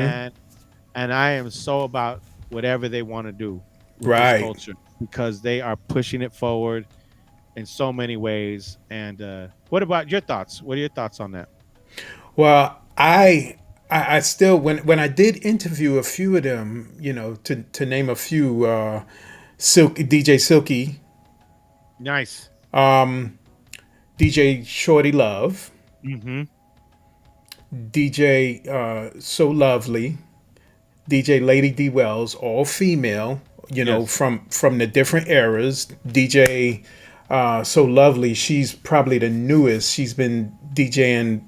Speaker 3: And I am so about whatever they want to do with
Speaker 2: this
Speaker 3: culture, because they are pushing it forward in so many ways. And what about your thoughts? What are your thoughts on that?
Speaker 2: Well, I still, when I did interview a few of them, to name a few, DJ Silky,
Speaker 3: nice,
Speaker 2: DJ Shorty Love, DJ So Lovely, DJ Lady D Wells, all female, from the different eras. DJ So Lovely, she's probably the newest. She's been DJing,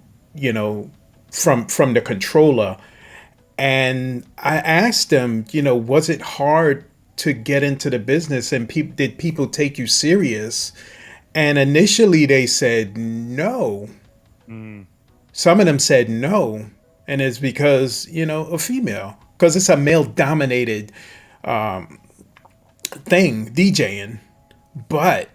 Speaker 2: from the controller. And I asked them, was it hard to get into the business, and did people take you serious? And initially they said no. Some of them said no. And it's because, a female, because it's a male dominated thing, DJing. But,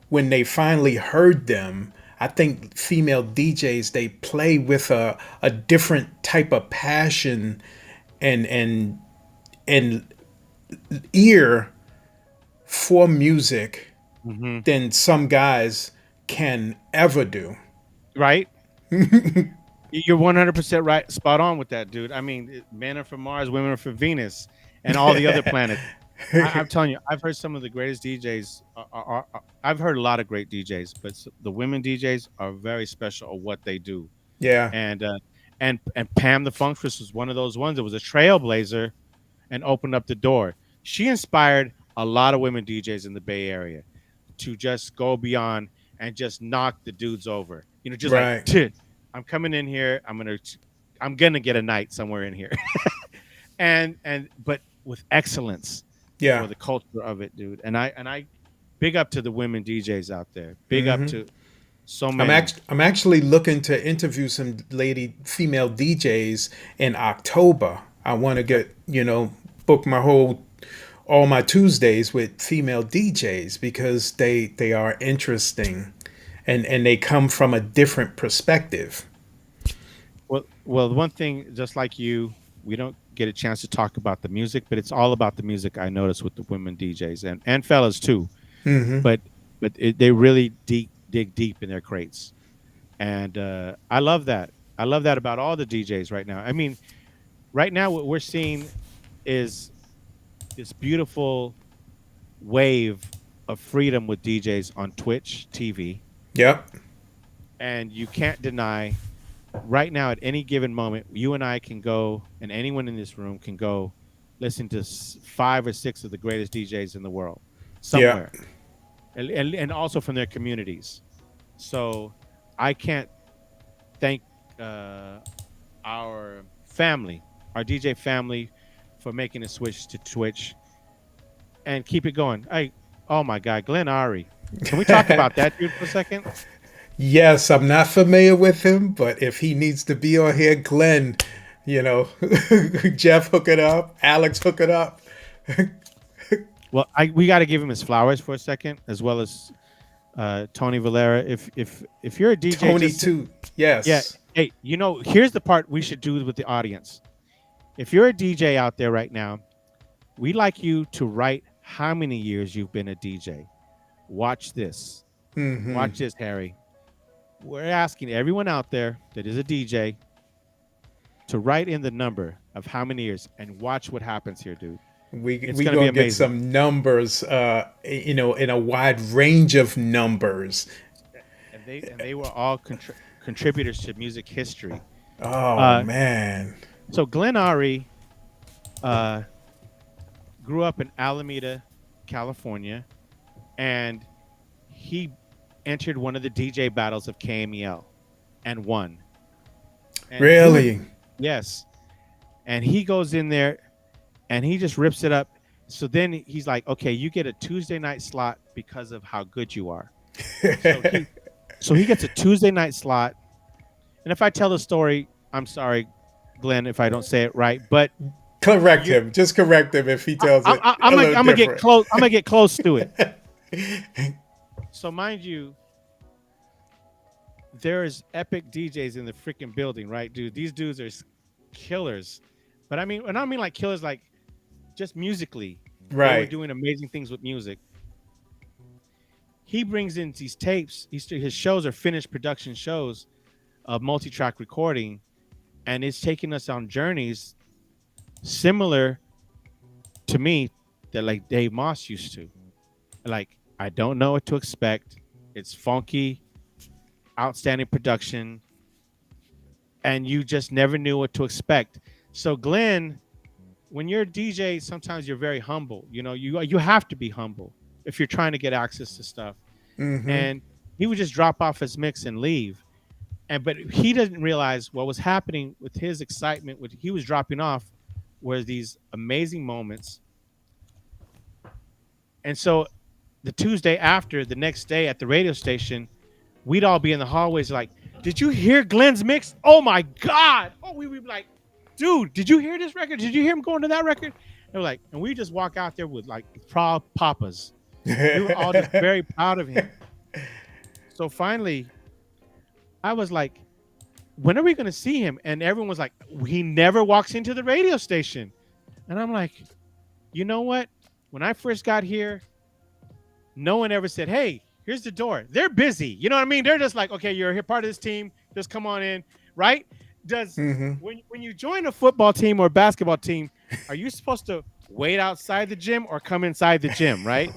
Speaker 2: when they finally heard them, I think female DJs, they play with a different type of passion and ear for music
Speaker 3: Mm-hmm.
Speaker 2: than some guys can ever do.
Speaker 3: Right? You're 100% right, spot on with that, dude. I mean, men are from Mars, women are from Venus, and all the other planets. I'm telling you, I've heard some of the greatest DJs. I've heard a lot of great DJs, but the women DJs are very special at what they do.
Speaker 2: Yeah.
Speaker 3: And and Pam the Funktress was one of those ones. It was a trailblazer and opened up the door. She inspired a lot of women DJs in the Bay Area to just go beyond and just knock the dudes over. You know, just like,
Speaker 2: Right.
Speaker 3: I'm coming in here. I'm gonna get a night somewhere in here, and but with excellence
Speaker 2: Yeah.
Speaker 3: for the culture of it, dude. And I big up to the women DJs out there. Big up
Speaker 2: Mm-hmm.
Speaker 3: to so many.
Speaker 2: I'm actually looking to interview some female DJs in October. I want to
Speaker 3: Okay.
Speaker 2: get, book all my Tuesdays with female DJs because they are interesting and they come from a different perspective.
Speaker 3: Well, the one thing, just like you, we don't get a chance to talk about the music, but it's all about the music. I notice with the women DJs and fellas too,
Speaker 2: Hmm.
Speaker 3: but they really dig deep in their crates, and I love that. I love that about all the DJs right now. I mean, right now what we're seeing is this beautiful wave of freedom with DJs on Twitch TV,
Speaker 2: Yep.
Speaker 3: and you can't deny right now at any given moment you and I can go, and anyone in this room can go listen to 5 or 6 of the greatest DJs in the world
Speaker 2: Yeah.
Speaker 3: somewhere, and also from their communities. So I can't thank our family, our DJ family, for making a switch to Twitch and keep it going. Oh my God, Glenn Ari. Can we talk about that dude for a second?
Speaker 2: Yes, I'm not familiar with him, but if he needs to be on here, Glenn, you know, Jeff, hook it up. Alex, hook it up.
Speaker 3: Well, we got to give him his flowers for a second, as well as Tony Valera. If you're a DJ,
Speaker 2: Tony, too. Yes.
Speaker 3: yeah. Hey, here's the part we should do with the audience. If you're a DJ out there right now, we'd like you to write how many years you've been a DJ. Watch this.
Speaker 2: Mm-hmm.
Speaker 3: Watch this, Harry. We're asking everyone out there that is a DJ to write in the number of how many years, and watch what happens here, dude.
Speaker 2: We
Speaker 3: It's
Speaker 2: we
Speaker 3: gonna
Speaker 2: gonna
Speaker 3: be
Speaker 2: get
Speaker 3: amazing.
Speaker 2: some numbers, in a wide range of numbers.
Speaker 3: And they were all contributors to music history.
Speaker 2: Oh
Speaker 3: Uh,
Speaker 2: man.
Speaker 3: so Glenn Ari grew up in Alameda, California, and he entered one of the DJ battles of KMEL and won. And
Speaker 2: Really?
Speaker 3: yes. And he goes in there and he just rips it up. So then he's like, okay, you get a Tuesday night slot because of how good you are. So he gets a Tuesday night slot. And if I tell the story, I'm sorry, Glenn, if I don't say it right, but
Speaker 2: Correct him. Just correct him if he tells it.
Speaker 3: I'm
Speaker 2: a little
Speaker 3: gonna get
Speaker 2: different.
Speaker 3: close. I'm gonna get close to it. So mind you, there's epic DJs in the freaking building, right, dude? These dudes are killers. But I mean, and I don't mean like killers, like just musically. They were
Speaker 2: Right.
Speaker 3: doing amazing things with music. He brings in these tapes. His shows are finished production shows of multi-track recording, and it's taking us on journeys similar to me that like Dave Moss used to. Like, I don't know what to expect. It's funky, outstanding production, and you just never knew what to expect. So Glenn, when you're a DJ, sometimes you're very humble. You have to be humble if you're trying to get access to stuff.
Speaker 2: Mm-hmm.
Speaker 3: And he would just drop off his mix and leave. But he didn't realize what was happening with his excitement. What he was dropping off were these amazing moments. And so the Tuesday after, the next day at the radio station, we'd all be in the hallways like, did you hear Glenn's mix? Oh my God. Oh, we would be like, dude, did you hear this record? Did you hear him going to that record? And we just walk out there with like proud papas. We were all just very proud of him. So finally, I was like, when are we going to see him? And everyone was like, he never walks into the radio station. And I'm like, you know what? When I first got here, no one ever said, "Hey, here's the door." They're busy. You know what I mean? They're just like, "Okay, you're here part of this team. Just come on in." Right? Does
Speaker 2: Mm-hmm.
Speaker 3: when you join a football team or a basketball team, are you supposed to wait outside the gym or come inside the gym? Right?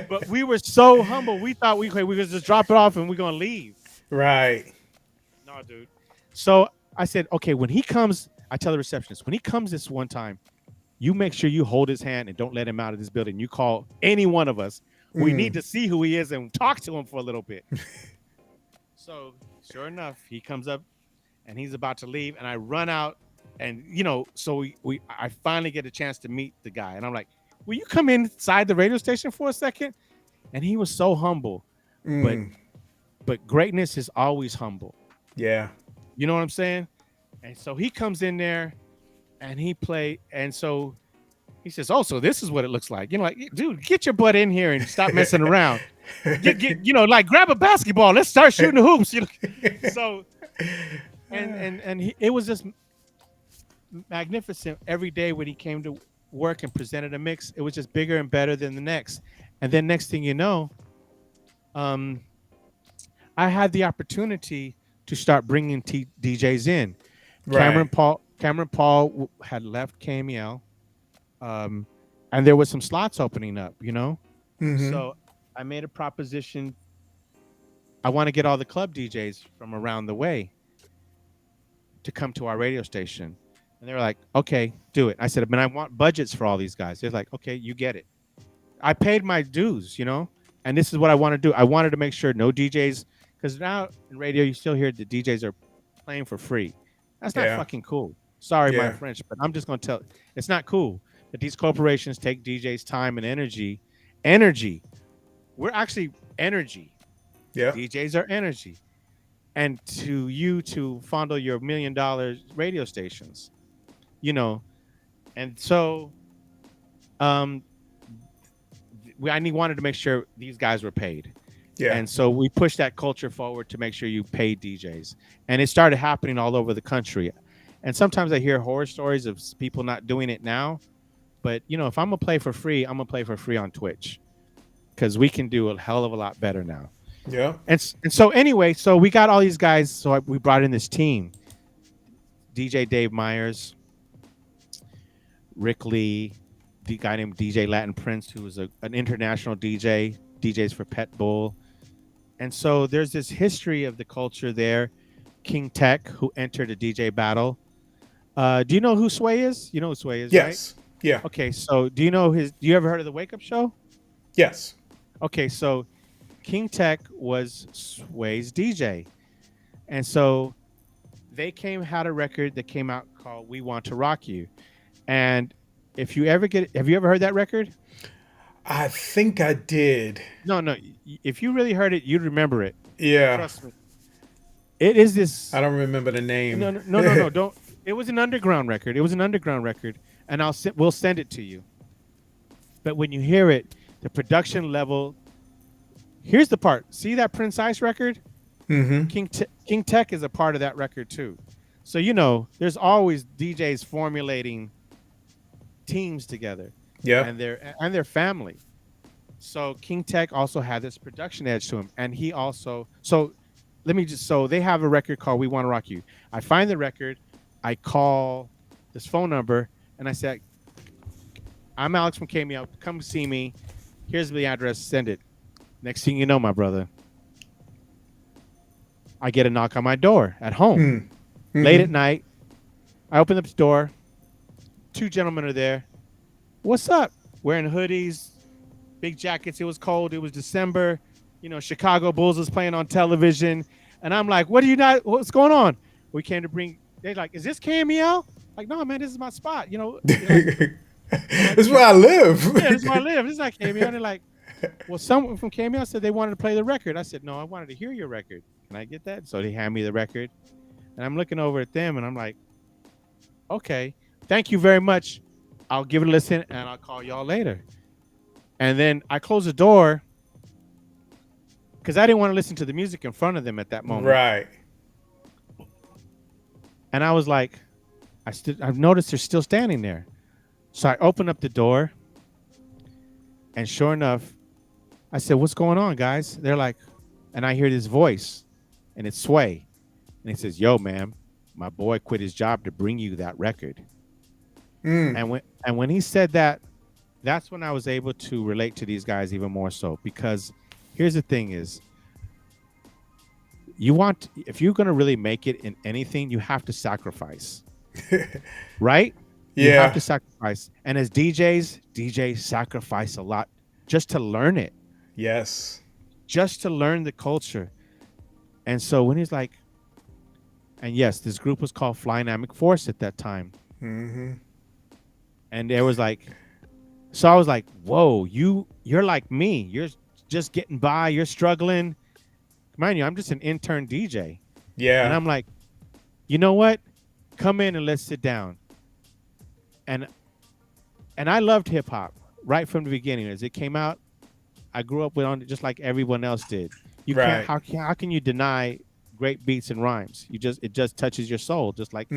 Speaker 3: But we were so humble. We thought we could just drop it off and we're gonna leave.
Speaker 2: Right.
Speaker 3: No, dude. So I said, okay, when he comes, I tell the receptionist, when he comes this one time, you make sure you hold his hand and don't let him out of this building. You call any one of us. We need to see who he is and talk to him for a little bit. So sure enough, he comes up and he's about to leave, and I run out, and so I finally get a chance to meet the guy, and I'm like, will you come inside the radio station for a second? And he was so humble, but greatness is always humble.
Speaker 2: Yeah.
Speaker 3: You know what I'm saying? And so he comes in there and he played. And so he says, "Oh, so this is what it looks like." Like, dude, get your butt in here and stop messing around. Like grab a basketball. Let's start shooting the hoops. So, it was just magnificent every day when he came to work and presented a mix. It was just bigger and better than the next. And then next thing you know, I had the opportunity to start bringing DJs in.
Speaker 2: Right.
Speaker 3: Cameron Paul had left KMEL, and there was some slots opening up, So I made a proposition. I want to get all the club DJs from around the way to come to our radio station. And they were like, okay, do it. I said, but I want budgets for all these guys. They're like, okay, you get it. I paid my dues, and this is what I want to do. I wanted to make sure no DJs, because now in radio, you still hear the DJs are playing for free. That's not fucking cool. Sorry, my French, but I'm just going to tell you, it's not cool that these corporations take DJs' time and energy. We're actually energy.
Speaker 2: Yeah.
Speaker 3: DJs are energy. And to fondle your $1 million radio stations, and so I wanted to make sure these guys were paid. Yeah. And so we pushed that culture forward to make sure you paid DJs. And it started happening all over the country. And sometimes I hear horror stories of people not doing it now. But, if I'm going to play for free, I'm going to play for free on Twitch. Because we can do a hell of a lot better now.
Speaker 2: Yeah.
Speaker 3: And so anyway, so we got all these guys. So we brought in this team. DJ Dave Myers, Rick Lee, the guy named DJ Latin Prince, who was an international DJ, DJs for Pet Bull. And so there's this history of the culture there. King Tech, who entered a DJ battle. Do you know who Sway is? You know who Sway is,
Speaker 2: yes.
Speaker 3: Right?
Speaker 2: Yeah.
Speaker 3: Okay, so do you ever heard of the Wake Up Show?
Speaker 2: Yes.
Speaker 3: Okay, so King Tech was Sway's DJ. And so they had a record that came out called We Want to Rock You. And have you ever heard that record?
Speaker 2: I think I did.
Speaker 3: No. If you really heard it, you'd remember it.
Speaker 2: Yeah.
Speaker 3: Trust me. It is this.
Speaker 2: I don't remember the name.
Speaker 3: No. Don't. It was an underground record. And we'll send it to you. But when you hear it, the production level. Here's the part. See that Prince Ice record?
Speaker 2: Mm-hmm.
Speaker 3: King Tech is a part of that record too. So there's always DJs formulating teams together.
Speaker 2: Yeah.
Speaker 3: And their family. So King Tech also had this production edge to him, and he also. So they have a record called We Want to Rock You. I find the record, I call this phone number, and I said, "I'm Alex from KMEL. Come see me. Here's the address. Send it." Next thing you know, my brother, I get a knock on my door at home. Mm-hmm. Late at night. I open up the door. 2 gentlemen are there. What's up? Wearing hoodies, big jackets. It was cold. It was December. Chicago Bulls was playing on television. And I'm like, what's going on? We came to bring, they're like, is this KMEL? Like, no, man, this is my spot.
Speaker 2: This is where I live.
Speaker 3: Yeah, this is where I live. This is not KMEL. And they're like, well, someone from KMEL said they wanted to play the record. I said, no, I wanted to hear your record. Can I get that? So they hand me the record. And I'm looking over at them and I'm like, okay, thank you very much. I'll give it a listen and I'll call y'all later. And then I closed the door because I didn't want to listen to the music in front of them at that moment.
Speaker 2: Right.
Speaker 3: And I was like, I've noticed they're still standing there. So I open up the door And sure enough, I said, "What's going on, guys?" They're like, and I hear this voice, and it's Sway, and he says, "Yo, man, my boy quit his job to bring you that record." And when he said that, that's when I was able to relate to these guys even more so. Because here's the thing: is if you're gonna really make it in anything, you have to sacrifice, right? You have
Speaker 2: Yeah.
Speaker 3: to sacrifice. And as DJs sacrifice a lot just to learn it,
Speaker 2: Yes.
Speaker 3: just to learn the culture. And so when he's like, and yes, this group was called Flynamic Force at that time. And there was like, so I was like, whoa, you're like me. You're just getting by. You're struggling. Mind you, I'm just an intern DJ.
Speaker 2: Yeah.
Speaker 3: And I'm like, you know what? Come in and let's sit down. And I loved hip hop right from the beginning. As it came out, I grew up with on it just like everyone else did. You
Speaker 2: Right.
Speaker 3: can't. How can you deny great beats and rhymes? It just touches your soul, just like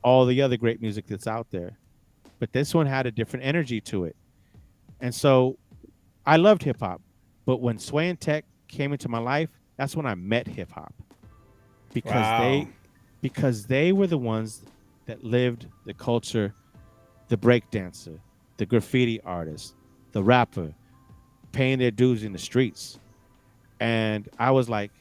Speaker 3: all the other great music that's out there. But this one had a different energy to it, and so I loved hip hop. But when Sway and Tech came into my life, that's when I met hip hop,
Speaker 2: Wow.
Speaker 3: because they were the ones that lived the culture, the break dancer, the graffiti artist, the rapper, paying their dues in the streets. And I was like,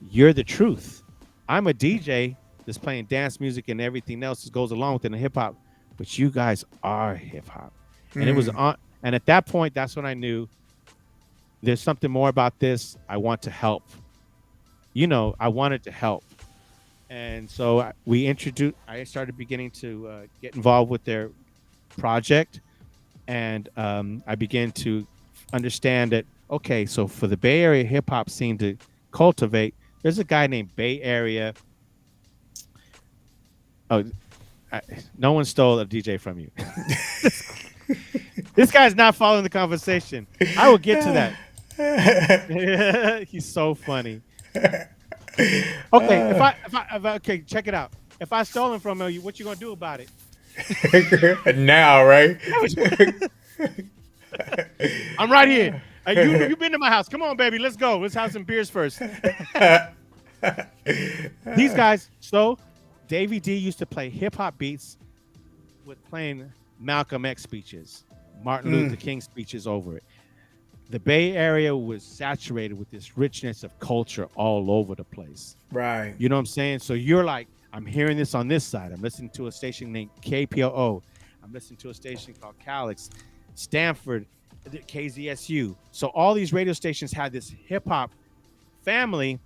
Speaker 3: you're the truth. I'm a DJ that's playing dance music and everything else that goes along with it in hip hop, but you guys are hip hop. And it was on, and at that point, that's when I knew there's something more about this. I want to help. I wanted to help. And so I started beginning to get involved with their project. And I began to understand that, okay, so for the Bay Area hip hop scene to cultivate, there's a guy named Bay Area. Oh, no one stole a DJ from you. This guy's not following the conversation. I will get to that. He's so funny. Okay, okay, check it out. If I stole him from you, what you gonna do about it?
Speaker 2: Now, right?
Speaker 3: I'm right here. You've been to my house. Come on, baby. Let's go. Let's have some beers first. These guys. So, Davey D used to play hip hop beats with playing Malcolm X speeches, Martin Luther King speeches over it. The Bay Area was saturated with this richness of culture all over the place.
Speaker 2: Right.
Speaker 3: You know what I'm saying? So you're like, I'm hearing this on this side. I'm listening to a station named KPOO. I'm listening to a station called Calix, Stanford, KZSU. So all these radio stations had this hip hop family,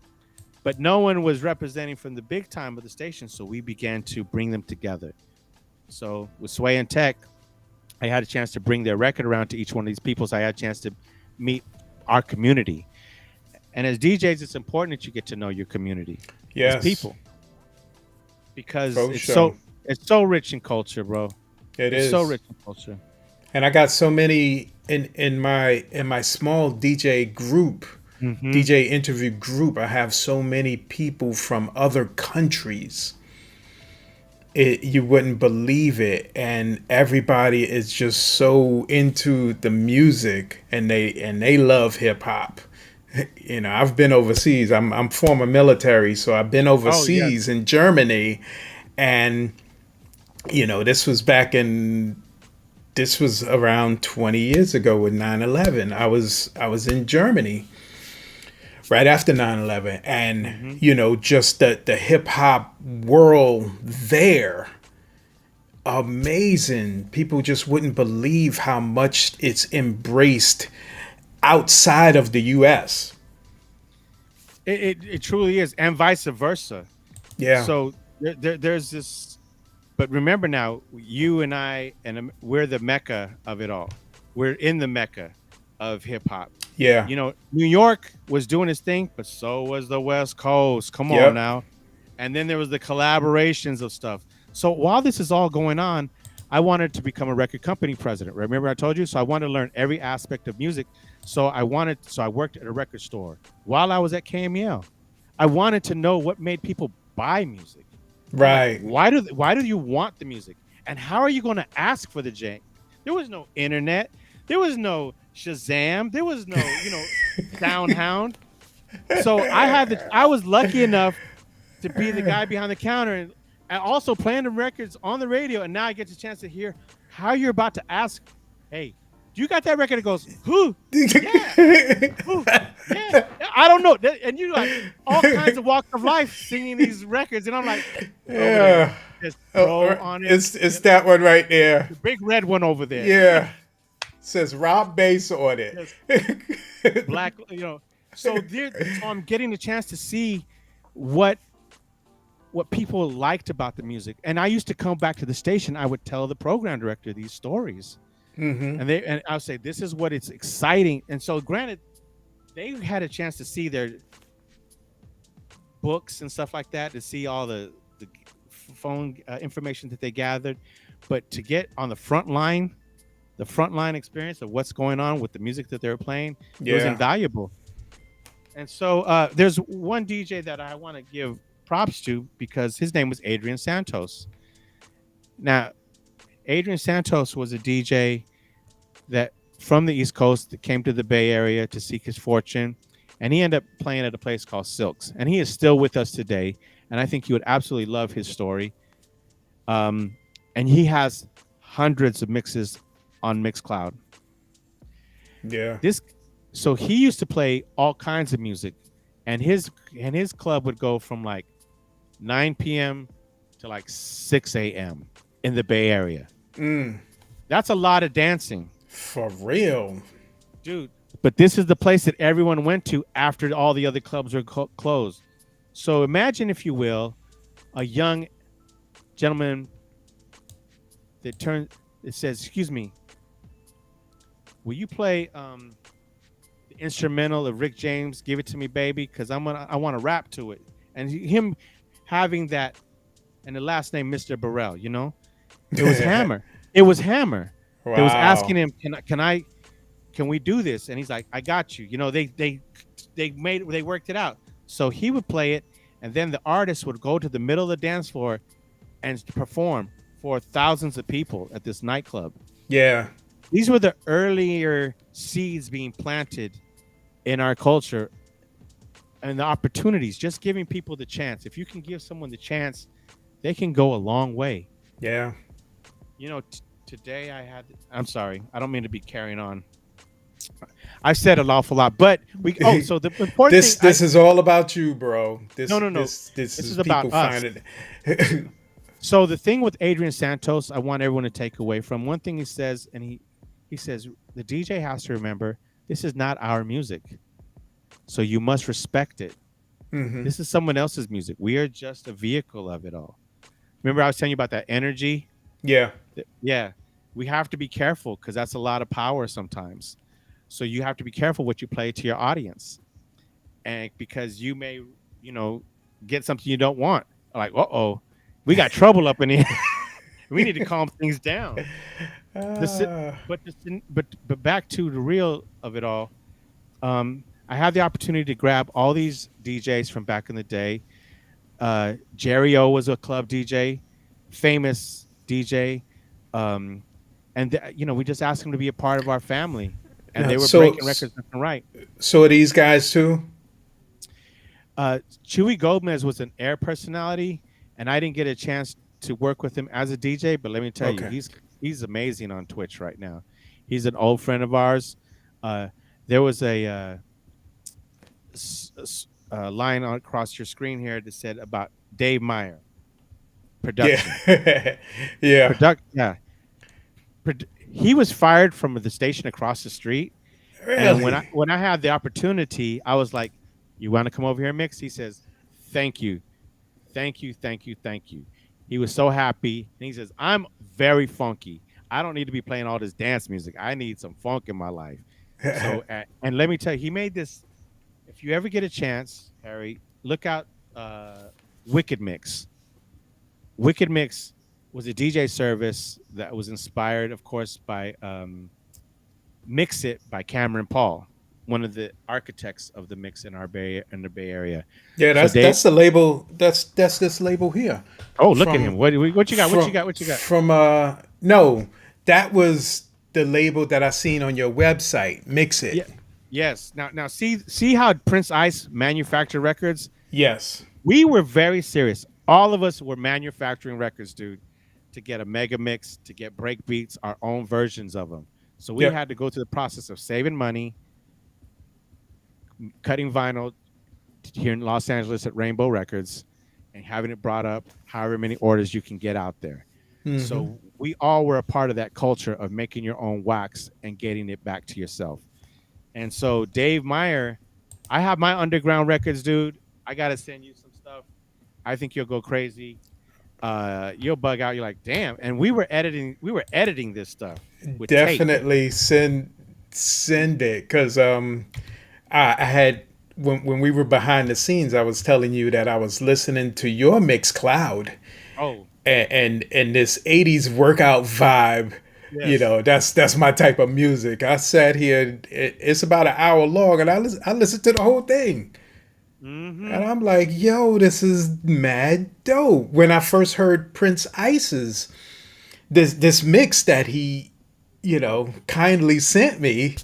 Speaker 3: but no one was representing from the big time of the station. So we began to bring them together. So with Sway and Tech, I had a chance to bring their record around to each one of these people. So I had a chance to meet our community. And as DJs, it's important that you get to know your community.
Speaker 2: Yes.
Speaker 3: As people. Because
Speaker 2: it's
Speaker 3: so rich in culture, bro.
Speaker 2: It's
Speaker 3: so rich in culture.
Speaker 2: And I got so many in my small DJ group, DJ interview group. I have so many people from other countries. You wouldn't believe it, and everybody is just so into the music, and they love hip hop. I've been overseas. I'm former military, so I've been overseas in Germany, and this was around 20 years ago with 9/11. I was in Germany right after 9/11, and just the hip hop world there, amazing. People just wouldn't believe how much it's embraced outside of the US.
Speaker 3: It truly is, and vice versa.
Speaker 2: Yeah.
Speaker 3: So there's this, but remember now, you and I, and we're the Mecca of it all. We're in the Mecca of hip hop.
Speaker 2: Yeah.
Speaker 3: New York was doing its thing, but so was the West Coast. Come on now. And then there was the collaborations of stuff. So while this is all going on, I wanted to become a record company president. Remember I told you? So I wanted to learn every aspect of music. So I worked at a record store while I was at KMEL. I wanted to know what made people buy music.
Speaker 2: Right.
Speaker 3: Why do you want the music? And how are you going to ask for the jank? There was no internet. There was no Shazam. There was no, Soundhound. So I was lucky enough to be the guy behind the counter and also playing the records on the radio. And now I get the chance to hear how you're about to ask, hey, do you got that record? It goes, who? Yeah. Who? Yeah. I don't know. And you like all kinds of walks of life singing these records. And I'm like, over there,
Speaker 2: Yeah.
Speaker 3: just
Speaker 2: Oh,
Speaker 3: throw on it.
Speaker 2: it's that one right there.
Speaker 3: The big red one over there.
Speaker 2: Yeah. Says Rob Bass on it.
Speaker 3: Yes. Black, So I'm getting the chance to see what people liked about the music. And I used to come back to the station. I would tell the program director these stories, and I would say, "This is what it's exciting." And so, granted, they had a chance to see their books and stuff like that, to see all the phone information that they gathered, but to get on the front line experience of what's going on with the music that they were playing, it was invaluable. And so there's one DJ that I want to give props to because his name was Adrian Santos. Now, Adrian Santos was a DJ that from the East Coast that came to the Bay Area to seek his fortune, and he ended up playing at a place called Silks, and he is still with us today. And I think you would absolutely love his story. And he has hundreds of mixes on Mixcloud.
Speaker 2: Yeah.
Speaker 3: So he used to play all kinds of music, and his club would go from like 9 p.m. to like 6 a.m. in the Bay Area. That's a lot of dancing.
Speaker 2: For real.
Speaker 3: Dude. But this is the place that everyone went to after all the other clubs were closed. So imagine, if you will, a young gentleman that says, "Excuse me, will you play the instrumental of Rick James, Give It To Me Baby, because I want to rap to it." And him having that, and the last name Mr. Burrell, it was Hammer. It was Hammer.
Speaker 2: Wow.
Speaker 3: They was asking him, can we do this? And he's like, I got you. They worked it out. So he would play it, and then the artist would go to the middle of the dance floor and perform for thousands of people at this nightclub.
Speaker 2: Yeah.
Speaker 3: These were the earlier seeds being planted in our culture, and the opportunities, just giving people the chance. If you can give someone the chance, they can go a long way.
Speaker 2: Yeah.
Speaker 3: Today I'm sorry, I don't mean to be carrying on. I said an awful lot, but so the important thing.
Speaker 2: This is all about you, bro.
Speaker 3: No.
Speaker 2: This is
Speaker 3: about
Speaker 2: people
Speaker 3: us. So the thing with Adrian Santos, I want everyone to take away from one thing he says, and he says the DJ has to remember this is not our music, so you must respect it. This is someone else's music. We are just a vehicle of it all. Remember, I was telling you about that energy.
Speaker 2: Yeah.
Speaker 3: We have to be careful because that's a lot of power sometimes. So you have to be careful what you play to your audience, and because you may, get something you don't want. Like, we got trouble up in here. We need to calm things down. But back to the real of it all. I had the opportunity to grab all these DJs from back in the day. Jerry O was a club DJ, famous DJ. We just asked him to be a part of our family, and they were breaking records left and right.
Speaker 2: So are these guys too?
Speaker 3: Chewy Gomez was an air personality, and I didn't get a chance to work with him as a DJ, but let me tell you, he's amazing on Twitch right now. He's an old friend of ours. There was a line across your screen here that said about Dave Meyer production.
Speaker 2: Yeah.
Speaker 3: He was fired from the station across the street.
Speaker 2: Really?
Speaker 3: And when I had the opportunity, I was like, "You want to come over here and mix?" He says, "Thank you. He was so happy. And he says, "I'm very funky. I don't need to be playing all this dance music. I need some funk in my life." So, and let me tell you, he made this. If you ever get a chance, Harry, look out Wicked Mix. Wicked Mix was a DJ service that was inspired, of course, by Mix It by Cameron Paul, one of the architects of the mix in the Bay Area.
Speaker 2: Yeah, that's the label. That's this label here.
Speaker 3: Oh, look at him! What you got? What you got?
Speaker 2: From no, that was the label that I seen on your website, Mix It.
Speaker 3: Yeah. Yes. Now see how Prince Ice manufactured records?
Speaker 2: Yes.
Speaker 3: We were very serious. All of us were manufacturing records, dude, to get a mega mix, to get break beats, our own versions of them. So we
Speaker 2: Yep.
Speaker 3: had to go through the process of saving money, cutting vinyl here in Los Angeles at Rainbow Records, and having it brought up however many orders you can get out there. So we all were a part of that culture of making your own wax and getting it back to yourself. And so Dave Meyer, I have my underground records, dude. I gotta send you some stuff. I think you'll go crazy. You'll bug out. You're like, damn. And we were editing this stuff with tape.
Speaker 2: Definitely send it, because I had, when we were behind the scenes, I was telling you that I was listening to your mix cloud,
Speaker 3: Oh,
Speaker 2: and this 80s workout vibe.
Speaker 3: yes.
Speaker 2: That's my type of music. I sat here, it's about an hour long, and I listened to the whole thing.
Speaker 3: Mm-hmm.
Speaker 2: And I'm like, yo, this is mad dope. When I first heard Prince Ice's this mix that he, kindly sent me,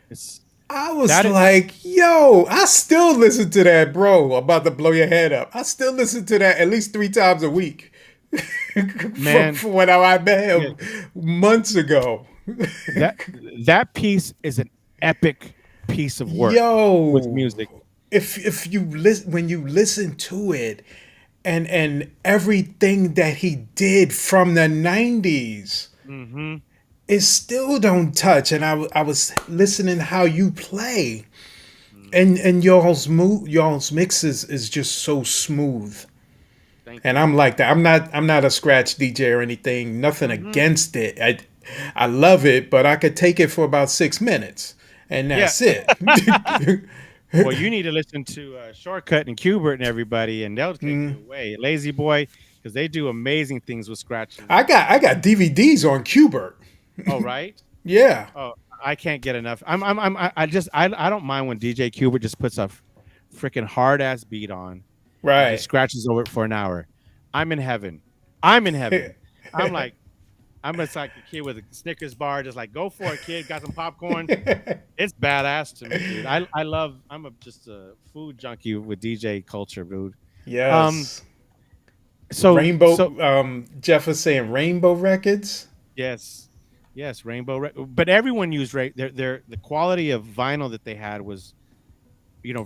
Speaker 3: It's
Speaker 2: I was
Speaker 3: that is,
Speaker 2: like, yo, I still listen to that, bro. I'm about to blow your head up. I still listen to that at least 3 times a week.
Speaker 3: man.
Speaker 2: From when I met
Speaker 3: Yeah,
Speaker 2: him months ago.
Speaker 3: that that piece is an epic piece of work with
Speaker 2: Yo,
Speaker 3: music.
Speaker 2: if you listen, when you listen to it, and everything that he did from the 90s,
Speaker 3: Mm-hmm.
Speaker 2: it still don't touch. And I was listening how you play,
Speaker 3: Mm-hmm.
Speaker 2: and y'all's mixes is just so smooth.
Speaker 3: Thank
Speaker 2: And
Speaker 3: you.
Speaker 2: I'm like that. I'm not a scratch DJ or anything. Nothing
Speaker 3: Mm-hmm.
Speaker 2: against it. I love it, but I could take it for about 6 minutes, and
Speaker 3: Yeah.
Speaker 2: that's it.
Speaker 3: Well, you need to listen to Shortcut and Qbert and everybody, and they'll take you away. Lazy Boy, because they do amazing things with scratches.
Speaker 2: I got DVDs on Qbert.
Speaker 3: Oh, right.
Speaker 2: Yeah.
Speaker 3: Oh, I can't get enough. I don't mind when DJ Qbert just puts a freaking hard ass beat on and just
Speaker 2: Right.
Speaker 3: scratches over it for an hour. I'm in heaven. I'm in heaven. I'm like, I'm just like a kid with a Snickers bar, just like, go for it, kid. Got some popcorn. It's badass to me, dude. I love. Just a food junkie with DJ culture, dude. Um.
Speaker 2: Yes.
Speaker 3: So
Speaker 2: Rainbow.
Speaker 3: so
Speaker 2: Jeff was saying Rainbow Records.
Speaker 3: yes, yes. But everyone used their the quality of vinyl that they had was,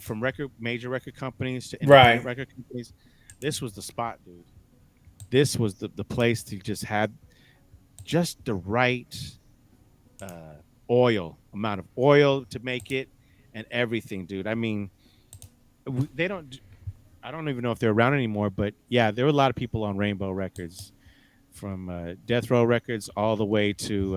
Speaker 3: from major record companies to independent
Speaker 2: Right.
Speaker 3: record companies. This was the spot, dude. This was the place to just had just the right uh, amount of oil to make it, and everything, dude. I mean, they don't. I don't even know if they're around anymore, but yeah, there were a lot of people on Rainbow Records, from Death Row Records all the way to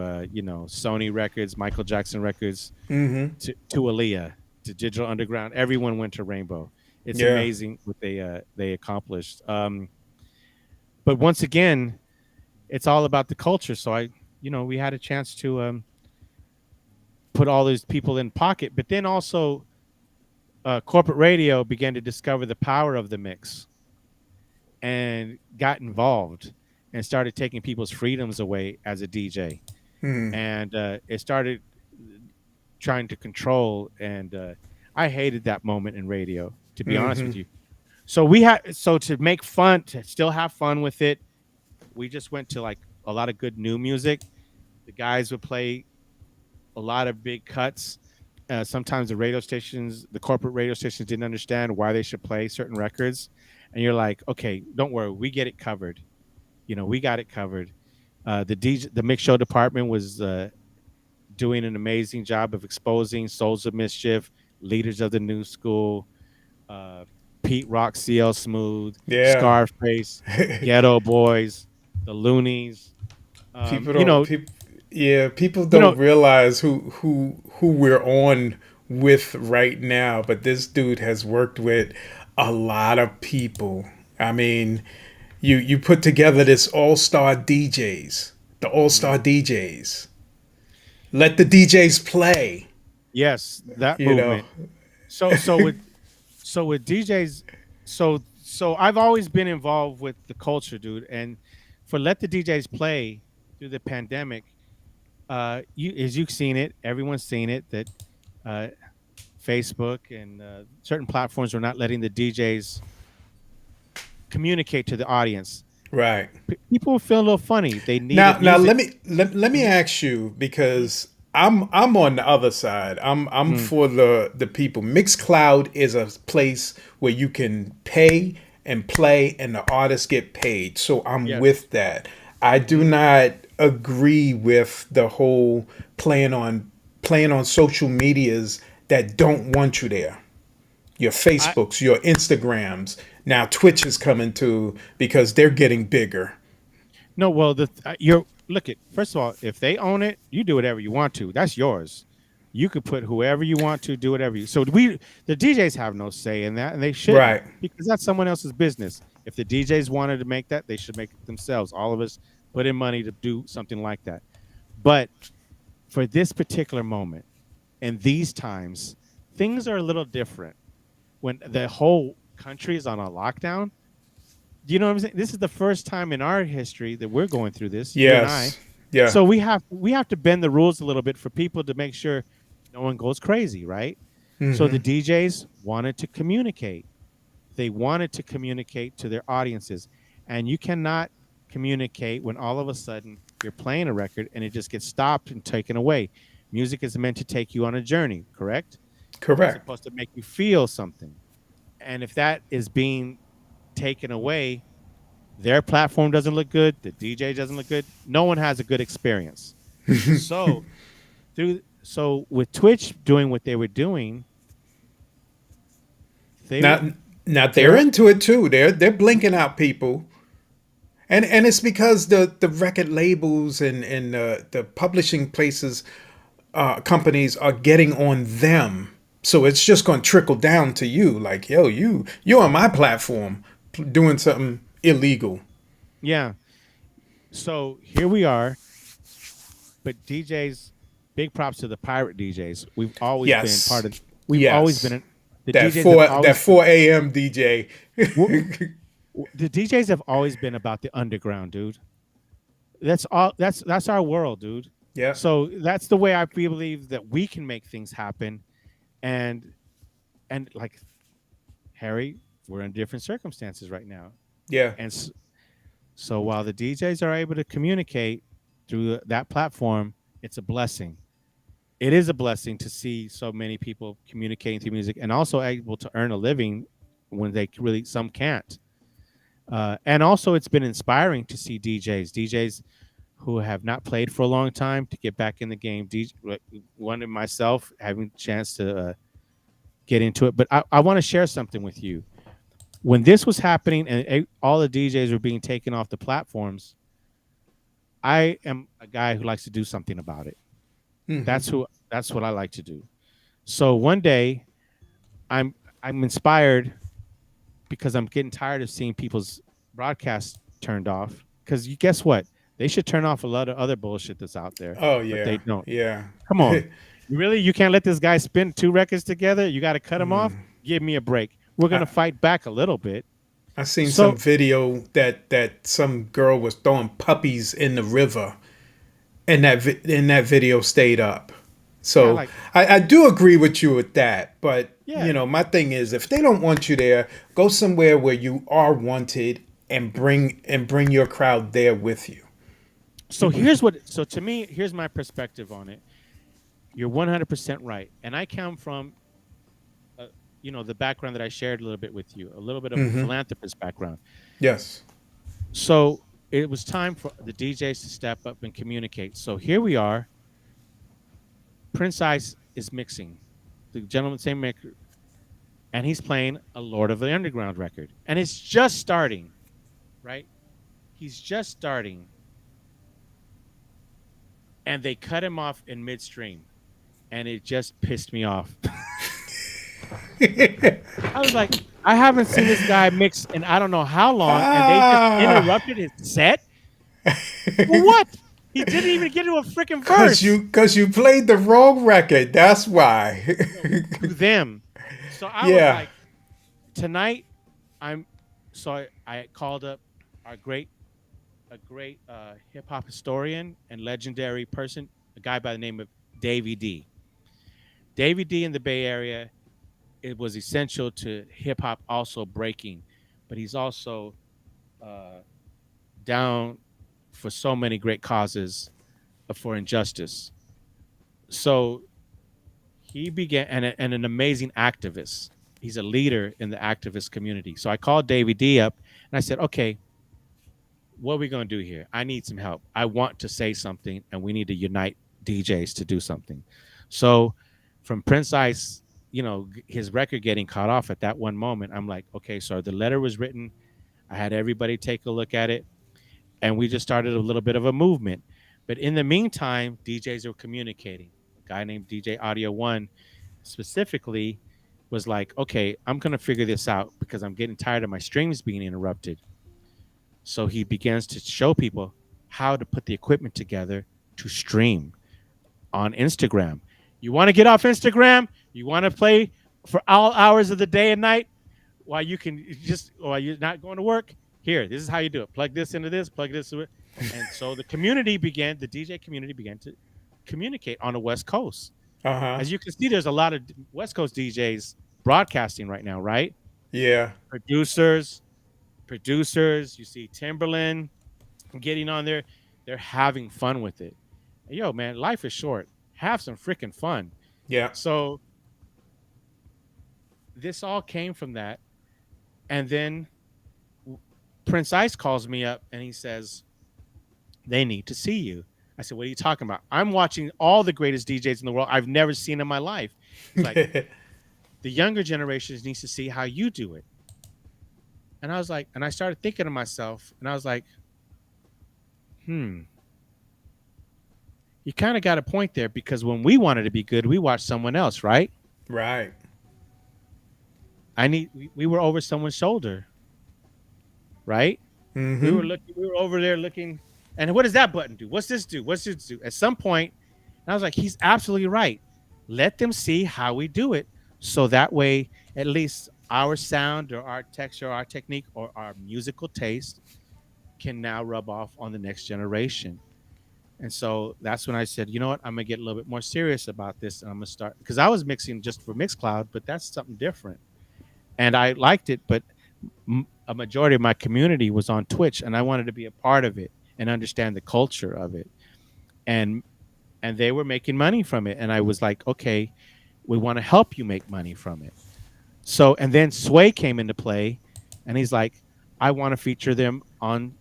Speaker 3: Sony Records, Michael Jackson Records, to Aaliyah, to Digital Underground. Everyone went to Rainbow. It's
Speaker 2: Yeah.
Speaker 3: amazing what they accomplished. But once again, it's all about the culture. So we had a chance to put all these people in pocket, but then also corporate radio began to discover the power of the mix and got involved and started taking people's freedoms away as a DJ. And it started trying to control. And I hated that moment in radio, to be honest with you. So to make fun, to still have fun with it, we just went to like a lot of good new music. The guys would play a lot of big cuts. Sometimes the corporate radio stations didn't understand why they should play certain records. And you're like, okay, don't worry, we get it covered. We got it covered. The mix show department was doing an amazing job of exposing Souls of Mischief, Leaders of the New School, uh, Pete Rock, CL Smooth,
Speaker 2: Yeah.
Speaker 3: Scarface, Ghetto Boys, the Loonies. Um,
Speaker 2: People
Speaker 3: you
Speaker 2: don't
Speaker 3: know,
Speaker 2: people Yeah, people
Speaker 3: you know,
Speaker 2: don't realize who we're on with right now, but this dude has worked with a lot of people. I mean, you put together this all-star DJs, the all-star
Speaker 3: mhm.
Speaker 2: DJs. Let the DJs play,
Speaker 3: Yes, that
Speaker 2: you know.
Speaker 3: movement. So with DJs, so I've always been involved with the culture, dude, and for let the DJs play through the pandemic. you've seen it, everyone's seen it that uh, Facebook and certain platforms are not letting the DJs communicate to the audience.
Speaker 2: Right.
Speaker 3: People feel a little funny. They needed
Speaker 2: Now
Speaker 3: music.
Speaker 2: let me ask you, because I'm on the other side. I'm
Speaker 3: Mm,
Speaker 2: for the people. Mixcloud is a place where you can pay and play, and the artists get paid. So I'm
Speaker 3: yes.
Speaker 2: with that. I do
Speaker 3: Hmm.
Speaker 2: not agree with the whole playing on social medias that don't want you there. Your
Speaker 3: I
Speaker 2: Facebooks, your Instagrams. Now Twitch is coming too because they're getting bigger.
Speaker 3: No, well, you're look at first of all, if they own it, you do whatever you want to. That's yours. You could put whoever you want to do whatever you. So the DJs have no say in that, and they shouldn't
Speaker 2: Right.
Speaker 3: because that's someone else's business. If the DJs wanted to make that, they should make it themselves. All of us put in money to do something like that. But for this particular moment and these times, things are a little different. When the whole country is on a lockdown, do you know what I'm saying? This is the first time in our history that we're going through this, you and I.
Speaker 2: Yes. Yeah.
Speaker 3: So we have to bend the rules a little bit for people to make sure no one goes crazy, right? So the DJs wanted to communicate. They wanted to communicate to their audiences. And you cannot communicate when all of a sudden you're playing a record and it just gets stopped and taken away. Music is meant to take you on a journey, correct? It's
Speaker 2: Correct.
Speaker 3: supposed to make you feel something. And if that is being taken away, their platform doesn't look good, the DJ doesn't look good. No one has a good experience. So with Twitch doing what they were doing, they were
Speaker 2: Now, now they're
Speaker 3: they're
Speaker 2: into it too. They're blinking out people, and it's because the record labels and the publishing places, companies are getting on them. So it's just going to trickle down to you. Like, yo, you on my platform doing something illegal.
Speaker 3: yeah. So here we are, but DJs, big props to the pirate DJs.
Speaker 2: Yes,
Speaker 3: We've always
Speaker 2: yes.
Speaker 3: been the
Speaker 2: That
Speaker 3: DJs have always
Speaker 2: 4 a.m. DJ.
Speaker 3: w- the DJs have always been about the underground, dude. That's all. That's our world, dude.
Speaker 2: Yeah,
Speaker 3: So that's the way I believe that we can make things happen, and like Harry, we're in different circumstances right now,
Speaker 2: yeah.
Speaker 3: and so while the DJs are able to communicate through that platform, it's a blessing. It is a blessing to see so many people communicating through music and also able to earn a living when they really some can't. And also, it's been inspiring to see DJs who have not played for a long time to get back in the game. One of myself having a chance to get into it, but I want to share something with you. When this was happening and all the DJs were being taken off the platforms, I am a guy who likes to do something about it. That's what I like to do. So one day I'm I'm inspired because I'm getting tired of seeing people's broadcasts turned off. Because you guess what? They should turn off a lot of other bullshit that's out there,
Speaker 2: Oh
Speaker 3: but
Speaker 2: yeah,
Speaker 3: they don't.
Speaker 2: yeah.
Speaker 3: Come on. You can't let this guy spin two records together? You got to cut him off? Give me a break. We're going to fight back a little bit.
Speaker 2: I seen some
Speaker 3: So,
Speaker 2: video that some girl was throwing puppies in the river, and that video stayed up.
Speaker 3: yeah,
Speaker 2: So
Speaker 3: like,
Speaker 2: I do agree with you with that. But
Speaker 3: yeah.
Speaker 2: my thing is, if they don't want you there, go somewhere where you are wanted and bring your crowd there with you.
Speaker 3: So to me, here's my perspective on it. You're 100% right. And I come from, uh, the background that I shared a little bit with you, a little bit of a philanthropist background.
Speaker 2: Yes.
Speaker 3: So it was time for the DJs to step up and communicate. So here we are. Prince Ice is mixing, the gentleman, same maker, and he's playing a Lord of the Underground record. And it's just starting, right? He's just starting. And they cut him off in midstream. And it just pissed me off. I was like, I haven't seen this guy mix in I don't know how long, and they just
Speaker 2: Ah,
Speaker 3: interrupted his set. For what? He didn't even get to a freaking
Speaker 2: cause
Speaker 3: verse.
Speaker 2: you played the wrong record. That's why.
Speaker 3: To them. So I was
Speaker 2: Yeah.
Speaker 3: like, tonight, I'm. So I called up our great, a great hip hop historian and legendary person, a guy by the name of Davey D. Davey D in the Bay Area, it was essential to hip hop also breaking, but he's also uh, down for so many great causes for injustice. So he began, and an amazing activist. He's a leader in the activist community. So I called Davey D up and I said, okay, what are we going to do here? I need some help. I want to say something, and we need to unite DJs to do something. So from Prince Ice, his record getting cut off at that one moment, I'm like, okay, so the letter was written. I had everybody take a look at it, and we just started a little bit of a movement. But in the meantime, DJs were communicating. A guy named DJ Audio One specifically was like, okay, I'm going to figure this out because I'm getting tired of my streams being interrupted. So he begins to show people how to put the equipment together to stream on Instagram. You want to get off Instagram? You want to play for all hours of the day and night while you're not going to work? Here, this is how you do it. Plug this into this, plug this into it. And so the DJ community began to communicate on the West Coast.
Speaker 2: Uh-huh.
Speaker 3: As you can see, there's a lot of West Coast DJs broadcasting right now, right?
Speaker 2: Yeah.
Speaker 3: Producers, you see Timberland getting on there. They're having fun with it. Yo, man, life is short. Have some freaking fun.
Speaker 2: Yeah.
Speaker 3: So this all came from that. And then Prince Ice calls me up and he says, they need to see you. I said, what are you talking about? I'm watching all the greatest DJs in the world I've never seen in my life. It's like, the younger generations needs to see how you do it. And I was like, and I started thinking to myself, and I was like, you kind of got a point there, because when we wanted to be good, we watched someone else, right?
Speaker 2: Right.
Speaker 3: We were over someone's shoulder, right?
Speaker 2: Mm-hmm.
Speaker 3: We were over there looking, and what does that button do? What's this do? What's this do? At some point, I was like, he's absolutely right. Let them see how we do it, so that way, at least our sound or our texture, or our technique, or our musical taste can now rub off on the next generation. And so that's when I said, you know what, I'm gonna get a little bit more serious about this, and I'm gonna start, because I was mixing just for Mixcloud, but that's something different, and I liked it, but a majority of my community was on Twitch, and I wanted to be a part of it and understand the culture of it, and they were making money from it, and I was like, okay, we want to help you make money from it. So, and then Sway came into play, and he's like, I want to feature them on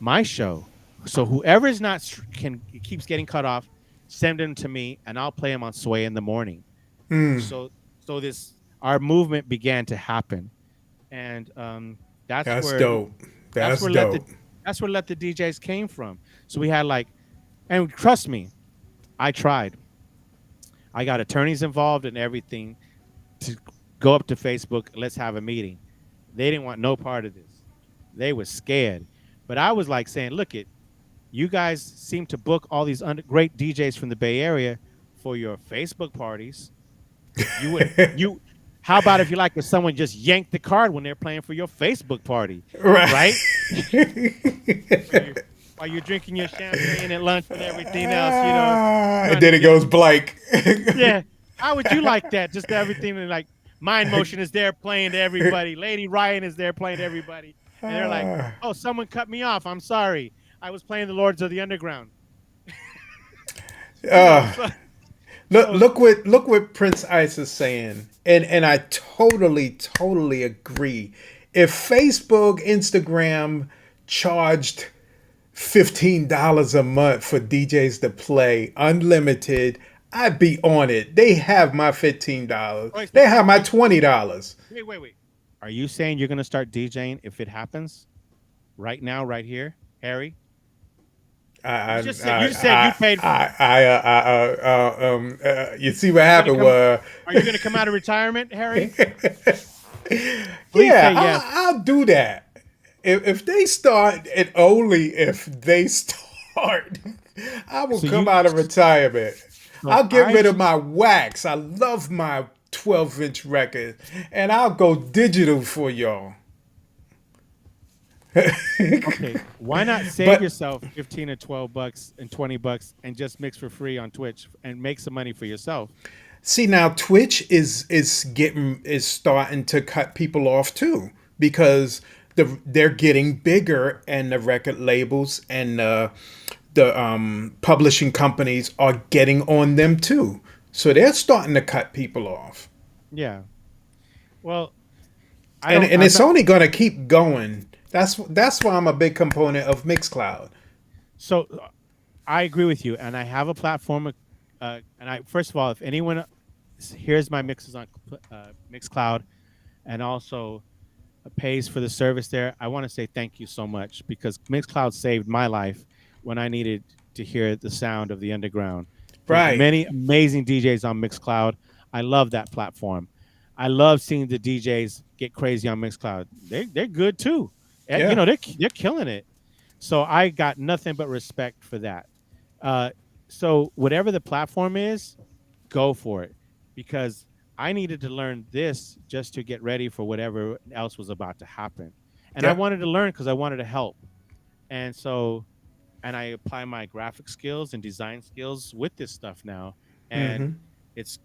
Speaker 3: my show. So whoever is not keeps getting cut off, send them to me, and I'll play them on Sway in the morning. So our movement began to happen, and that's where
Speaker 2: dope. That's where dope.
Speaker 3: That's where Let the DJs came from. So we had and trust me, I tried. I got attorneys involved and everything to go up to Facebook, let's have a meeting. They didn't want no part of this. They were scared. But I was like saying, look, you guys seem to book all these great DJs from the Bay Area for your Facebook parties. How about if someone just yanked the card when they're playing for your Facebook party, right? While you're drinking your champagne at lunch and everything else,
Speaker 2: and then it goes blank.
Speaker 3: Yeah. How would you like that? Just everything, and Mind Motion is there playing to everybody. Lady Ryan is there playing to everybody. And they're like, oh, someone cut me off. I'm sorry. I was playing the Lords of the Underground.
Speaker 2: Look what Prince Ice is saying. And I totally agree. If Facebook, Instagram charged $15 a month for DJs to play unlimited, I'd be on it. They have my $15. They have my $20.
Speaker 3: Wait. Are you saying you're going to start DJing if it happens? Right now, right here, Harry? You just said you paid for it.
Speaker 2: You see what happened was...
Speaker 3: Are you going to come out of retirement, Harry?
Speaker 2: Please say yes. I'll do that. If they start, and only if they start, I will come out of retirement. I'll get rid of my wax. I love my 12-inch record, and I'll go digital for y'all.
Speaker 3: Okay, why not save
Speaker 2: But
Speaker 3: yourself 15 or 12 bucks and 20 bucks and just mix for free on Twitch and make some money for yourself?
Speaker 2: see, now Twitch is starting to cut people off too, because they're getting bigger, and the record labels and the publishing companies are getting on them too. So they're starting to cut people off.
Speaker 3: Yeah. Well, I
Speaker 2: And
Speaker 3: don't
Speaker 2: and
Speaker 3: I'm
Speaker 2: it's
Speaker 3: not
Speaker 2: only going to keep going. That's why I'm a big component of Mixcloud.
Speaker 3: so I agree with you, and I have a platform. And I first of all, if anyone hears my mixes on Mixcloud, and also pays for the service there, I want to say thank you so much, because Mixcloud saved my life when I needed to hear the sound of the underground. There's
Speaker 2: Right.
Speaker 3: many amazing DJs on Mixcloud. I love that platform. I love seeing the DJs get crazy on Mixcloud. They're good too. You
Speaker 2: Yeah.
Speaker 3: know, they're killing it. So I got nothing but respect for that. Uh, so whatever the platform is, go for it, because I needed to learn this just to get ready for whatever else was about to happen. And I
Speaker 2: Yeah.
Speaker 3: wanted to learn because I wanted to help. And so, and I apply my graphic skills and design skills with this stuff now. And
Speaker 2: Mm-hmm.
Speaker 3: it's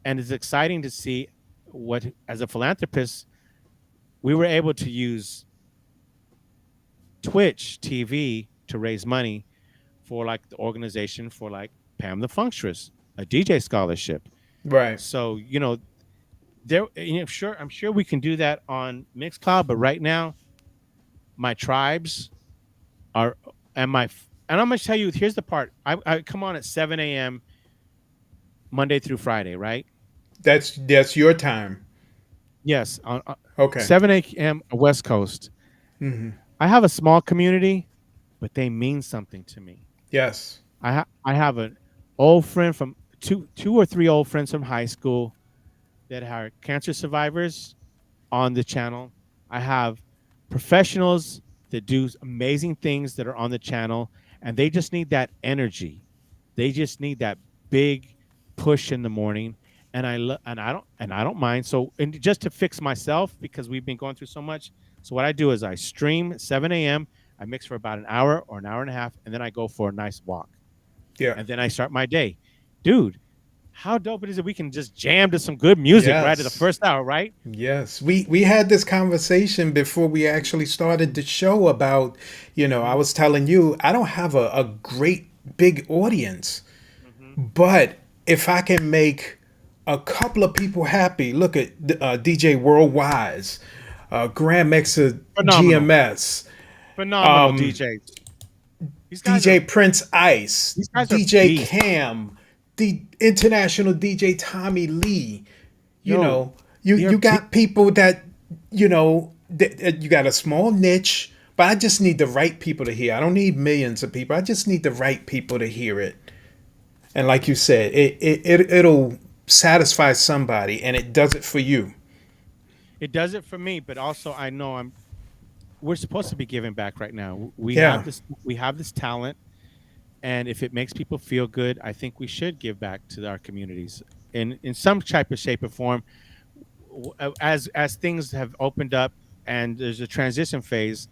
Speaker 3: it's exciting to see what, as a philanthropist, we were able to use Twitch TV to raise money for like the organization for like Pam the Funkstress, a DJ scholarship.
Speaker 2: Right.
Speaker 3: So, you know, I'm sure we can do that on Mixcloud, but right now my tribes are and my and I'm gonna tell you, here's the part. I come on at 7 a.m. Monday through Friday, right?
Speaker 2: That's your time.
Speaker 3: Yes, on
Speaker 2: Okay.
Speaker 3: 7 a.m. West Coast. I have a small community, but they mean something to me.
Speaker 2: Yes.
Speaker 3: I have an old friend from two or three old friends from high school that are cancer survivors on the channel. I have professionals that do amazing things that are on the channel, and they just need that energy. They just need that big push in the morning, and I don't mind. So, and just to fix myself, because we've been going through so much. So what I do is I stream at 7 a.m. I mix for about an hour or an hour and a half, and then I go for a nice walk,
Speaker 2: Yeah.
Speaker 3: and then I start my day. Dude, how dope it is that we can just jam to some good music right at the
Speaker 2: Yes.
Speaker 3: first hour, right?
Speaker 2: Yes, we had this conversation before we actually started the show about, I
Speaker 3: Hmm.
Speaker 2: was telling you I don't have a great big audience,
Speaker 3: Hmm.
Speaker 2: but if I can make a couple of people happy, look at DJ Worldwise, Grand Mixer
Speaker 3: Phenomenal,
Speaker 2: GMS,
Speaker 3: phenomenal DJs. These guys are
Speaker 2: DJ Prince Ice,
Speaker 3: these guys are
Speaker 2: DJ
Speaker 3: beasts.
Speaker 2: Cam, the international DJ Tommy Lee. you
Speaker 3: Yo,
Speaker 2: know you
Speaker 3: they're
Speaker 2: you got people that you got a small niche, but I just need the right people to hear. I don't need millions of people. I just need the right people to hear it. And like you said, it'll satisfy somebody, and it does it for you.
Speaker 3: it does it for me, but also I know we're supposed to be giving back right now.
Speaker 2: Yeah.
Speaker 3: We have this talent, and if it makes people feel good, I think we should give back to our communities in some type of shape or form. As things have opened up and there's a transition phase,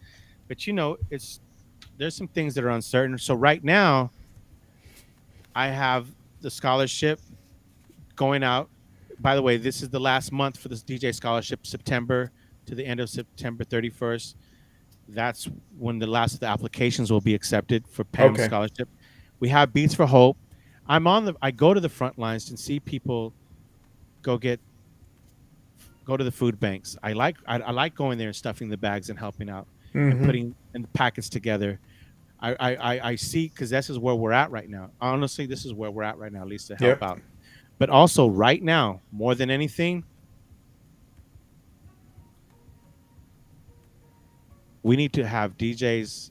Speaker 3: but it's there's some things that are uncertain. So right now, I have the scholarship going out. By the way, this is the last month for this DJ scholarship, September to the end of September 31st. That's when the last of the applications will be accepted for Pam's
Speaker 2: Okay.
Speaker 3: scholarship. We have Beats for Hope. I go to the front lines and see people go get go to the food banks. I like going there and stuffing the bags and helping out and
Speaker 2: Mm-hmm.
Speaker 3: putting and the packets together. I see, because this is where we're at right now. Honestly, this is where we're at right now, at least to help
Speaker 2: Yep.
Speaker 3: out. But also right now, more than anything, we need to have DJs.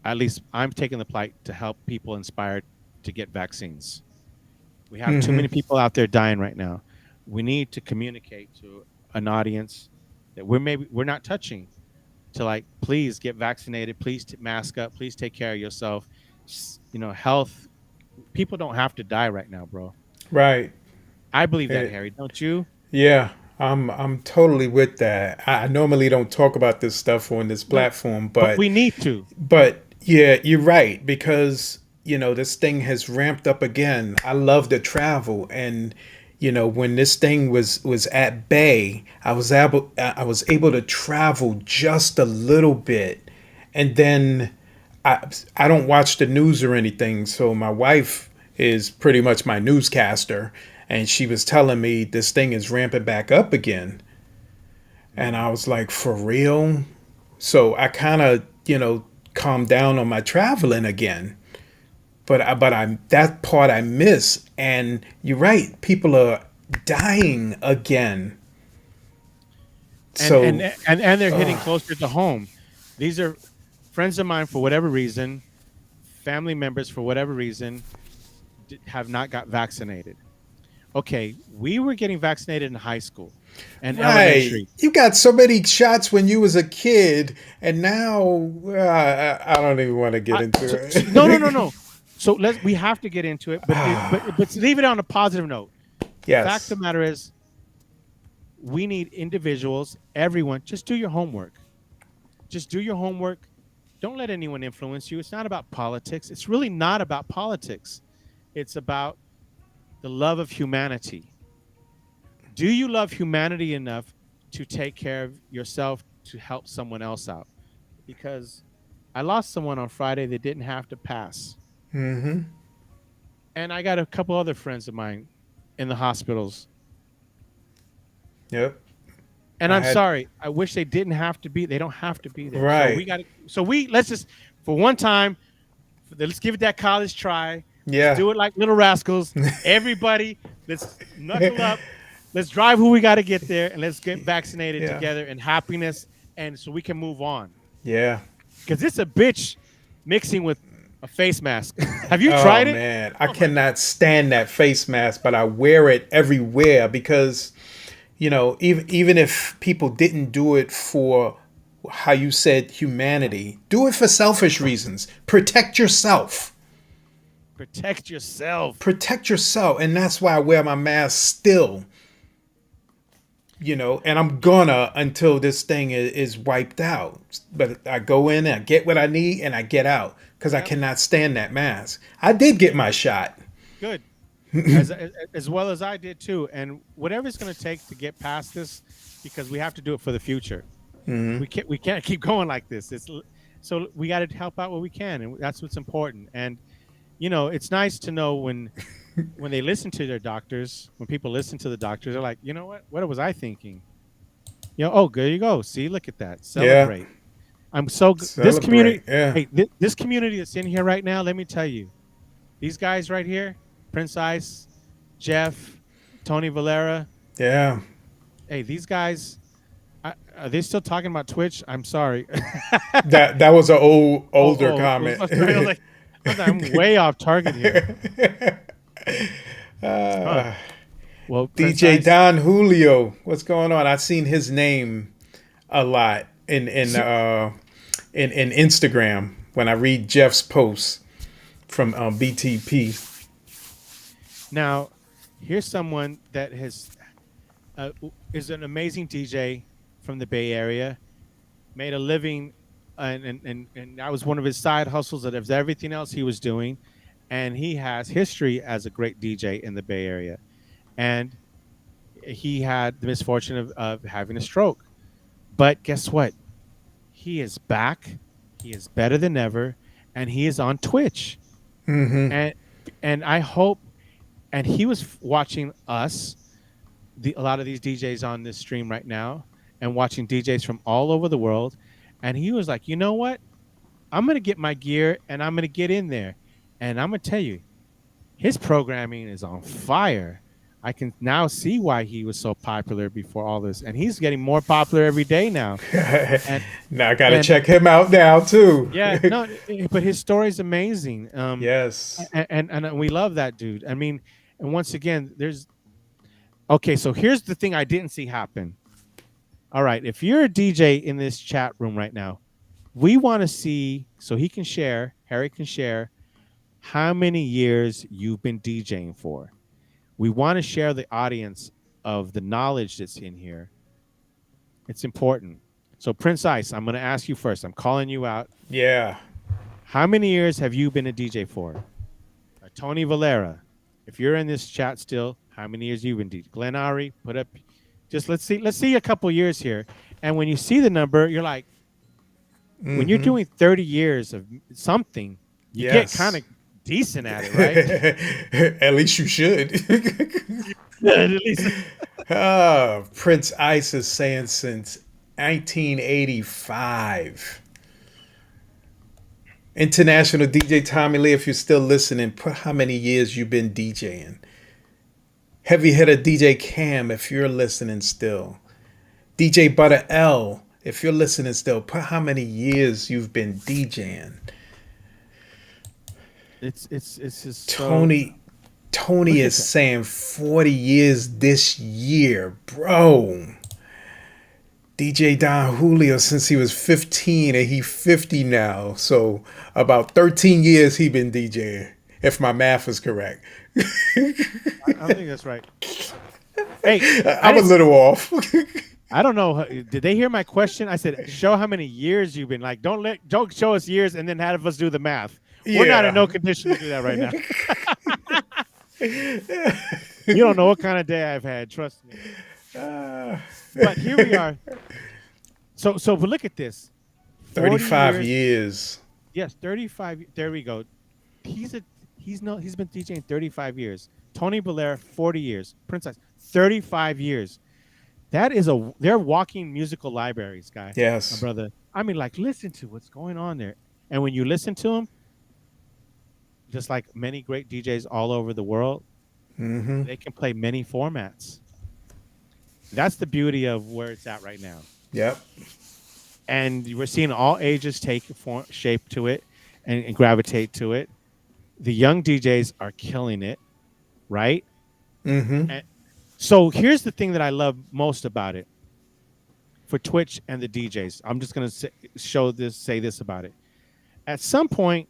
Speaker 3: At least I'm taking the plight to help people inspired to get vaccines. We have too
Speaker 2: Mm-hmm.
Speaker 3: many people out there dying right now. We need to communicate to an audience that we're not touching, to like, please get vaccinated, please mask up, please take care of yourself. Health. People don't have to die right now, bro.
Speaker 2: Right.
Speaker 3: I believe that,
Speaker 2: It,
Speaker 3: Harry. Don't you?
Speaker 2: yeah. I'm totally with that. I normally don't talk about this stuff on this
Speaker 3: No,
Speaker 2: platform,
Speaker 3: but we need to.
Speaker 2: but yeah, you're right because this thing has ramped up again. I love to travel, and when this thing was at bay, I was able to travel just a little bit, and then I don't watch the news or anything, so my wife is pretty much my newscaster, and she was telling me this thing is ramping back up again, and I was like, for real? So I kind of calmed down on my traveling again. But I that part I miss, and you're right. People are dying again.
Speaker 3: and
Speaker 2: So,
Speaker 3: and and they're hitting closer to home. These are friends of mine for whatever reason, family members for whatever reason, have not got vaccinated. Okay, we were getting vaccinated in high school and
Speaker 2: right,
Speaker 3: elementary.
Speaker 2: you got so many shots when you was a kid, and now I don't even want to get into
Speaker 3: No, no, no,
Speaker 2: it.
Speaker 3: no. So we have to get into it, but leave it on a positive note. The fact of
Speaker 2: Yes.
Speaker 3: the matter is, we need individuals, everyone. Just do your homework. Just do your homework. Don't let anyone influence you. It's not about politics. It's really not about politics. It's about the love of humanity. Do you love humanity enough to take care of yourself to help someone else out? Because I lost someone on Friday that didn't have to pass.
Speaker 2: Mm-hmm.
Speaker 3: And I got a couple other friends of mine in the hospitals.
Speaker 2: Yep.
Speaker 3: And
Speaker 2: I
Speaker 3: I'm
Speaker 2: had
Speaker 3: sorry. I wish they didn't have to be. They don't have to be there. So we
Speaker 2: right.
Speaker 3: got to. So let's just for one time. Let's give it that college try. Let's
Speaker 2: Yeah.
Speaker 3: do it like little rascals. Everybody, let's knuckle up. Let's drive who we got to get there, and let's get vaccinated
Speaker 2: Yeah.
Speaker 3: together in happiness, and so we can move on.
Speaker 2: Yeah.
Speaker 3: Because it's a bitch mixing with a face mask. Have you
Speaker 2: Oh
Speaker 3: tried it?
Speaker 2: man, I
Speaker 3: Oh my
Speaker 2: cannot stand that face mask, but I wear it everywhere because even if people didn't do it for how you said humanity, do it for selfish reasons. Protect yourself.
Speaker 3: Protect yourself.
Speaker 2: Protect yourself, and that's why I wear my mask still. And I'm gonna until this thing is wiped out. But I go in and I get what I need and I get out because I
Speaker 3: Yep.
Speaker 2: cannot stand that mask. I did get my shot.
Speaker 3: Good. As well as I did too. And whatever it's going to take to get past this, because we have to do it for the future. We can't keep going like this. So we got to help out what we can, and that's what's important. And it's nice to know when they listen to their doctors, when people listen to the doctors, they're like, you know what was I thinking? Oh, there you go. See, look at that.
Speaker 2: Yeah.
Speaker 3: Celebrate. This community.
Speaker 2: Celebrate. Yeah.
Speaker 3: Hey, this community that's in here right now. Let me tell you, these guys right here, Prince Ice, Jeff, Tony Valera.
Speaker 2: Yeah.
Speaker 3: Hey, these guys, are they still talking about Twitch? I'm sorry.
Speaker 2: That was an older comment.
Speaker 3: I'm way off target here. Well, Prince
Speaker 2: DJ
Speaker 3: Ice,
Speaker 2: Don Julio, what's going on? I've seen his name a lot in Instagram when I read Jeff's posts from BTP.
Speaker 3: now here's someone that is an amazing DJ from the Bay Area, made a living, and that was one of his side hustles. That was everything else he was doing, and he has history as a great DJ in the Bay Area, and he had the misfortune of having a stroke. But guess what? He is back. He is better than ever, and he is on Twitch. And I hope, and he was watching us, a lot of these DJs on this stream right now, and watching DJs from all over the world, and he was like, you know what? I'm gonna get my gear and I'm gonna get in there, and I'm gonna tell you, his programming is on fire. I can now see why he was so popular before all this, and he's getting more popular every day now. And
Speaker 2: Now I gotta
Speaker 3: and
Speaker 2: check him out now too.
Speaker 3: yeah, no, but his story is amazing.
Speaker 2: Yes.
Speaker 3: And we love that dude. I mean, and once again, okay. So here's the thing I didn't see happen. All right, if you're a DJ in this chat room right now, we want to see, so Harry can share how many years you've been DJing for. We want to share the audience of the knowledge that's in here, it's important. So Prince Ice, I'm going to ask you first. I'm calling you out.
Speaker 2: Yeah.
Speaker 3: How many years have you been a DJ for? Tony Valera, if you're in this chat still, how many years you been DJ? Glenn Ari, put up. Just let's see a couple years here. And when you see the number, you're like, when you're doing 30 years of something, you get kind of decent at it, right?
Speaker 2: At least you should.
Speaker 3: At least.
Speaker 2: Prince Ice is saying since 1985. International DJ Tommy Lee, if you're still listening, put how many years you've been DJing. Heavy hitter DJ Cam, if you're listening still. DJ Butter L, if you're listening still, put how many years you've been DJing.
Speaker 3: It's just
Speaker 2: Tony is saying 40 years this year, bro. DJ Don Julio since he was 15 and he's 50 now. So about 13 years he been DJing, if my math is correct.
Speaker 3: I think that's right. Hey,
Speaker 2: I'm a little off.
Speaker 3: I don't know. Did they hear my question? I said, show how many years you've been. Like, don't show us years and then have us do the math. We're not in no condition to do that right now. You don't know what kind of day I've had. Trust me. But here we are. So but look at this.
Speaker 2: 35 years.
Speaker 3: Yes, 35. There we go. He's been DJing 35 years. Tony Blair, 40 years. Prince Ice, 35 years. They're walking musical libraries, guy.
Speaker 2: Yes.
Speaker 3: My brother. I mean, like, listen to what's going on there. And when you listen to them, just like many great DJs all over the world, they can play many formats. That's the beauty of where it's at right now.
Speaker 2: Yep.
Speaker 3: And we're seeing all ages take shape to it and gravitate to it. The young DJs are killing it, right? And so here's the thing that I love most about it for Twitch and the DJs. I'm just going to say this about it. At some point,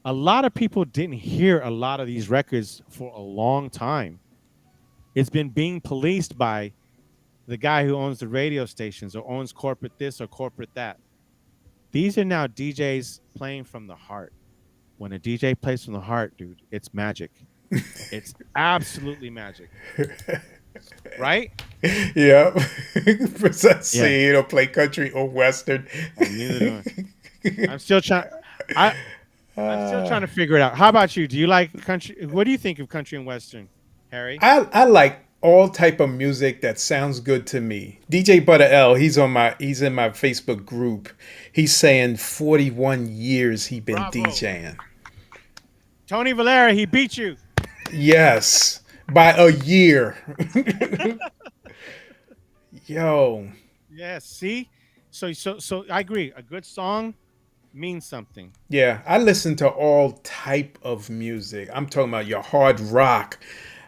Speaker 3: a lot of people didn't hear a lot of these records for a long time. It's been being policed by the guy who owns the radio stations or owns corporate this or corporate that. These are now DJs playing from the heart. When a DJ plays from the heart, dude, it's magic. It's absolutely magic. Right?
Speaker 2: Yeah. Precisely. You don't play country or western.
Speaker 3: Neither do I. I'm still trying to figure it out. How about you? Do you like country? What do you think of country and western, Harry?
Speaker 2: I like all type of music that sounds good to me. DJ Butter L, he's in my Facebook group. He's saying 41 years he been DJing.
Speaker 3: Tony Valera, he beat you.
Speaker 2: Yes, by a year. Yo.
Speaker 3: Yeah, see? So I agree. A good song means something.
Speaker 2: Yeah, I listen to all type of music. I'm talking about your hard rock.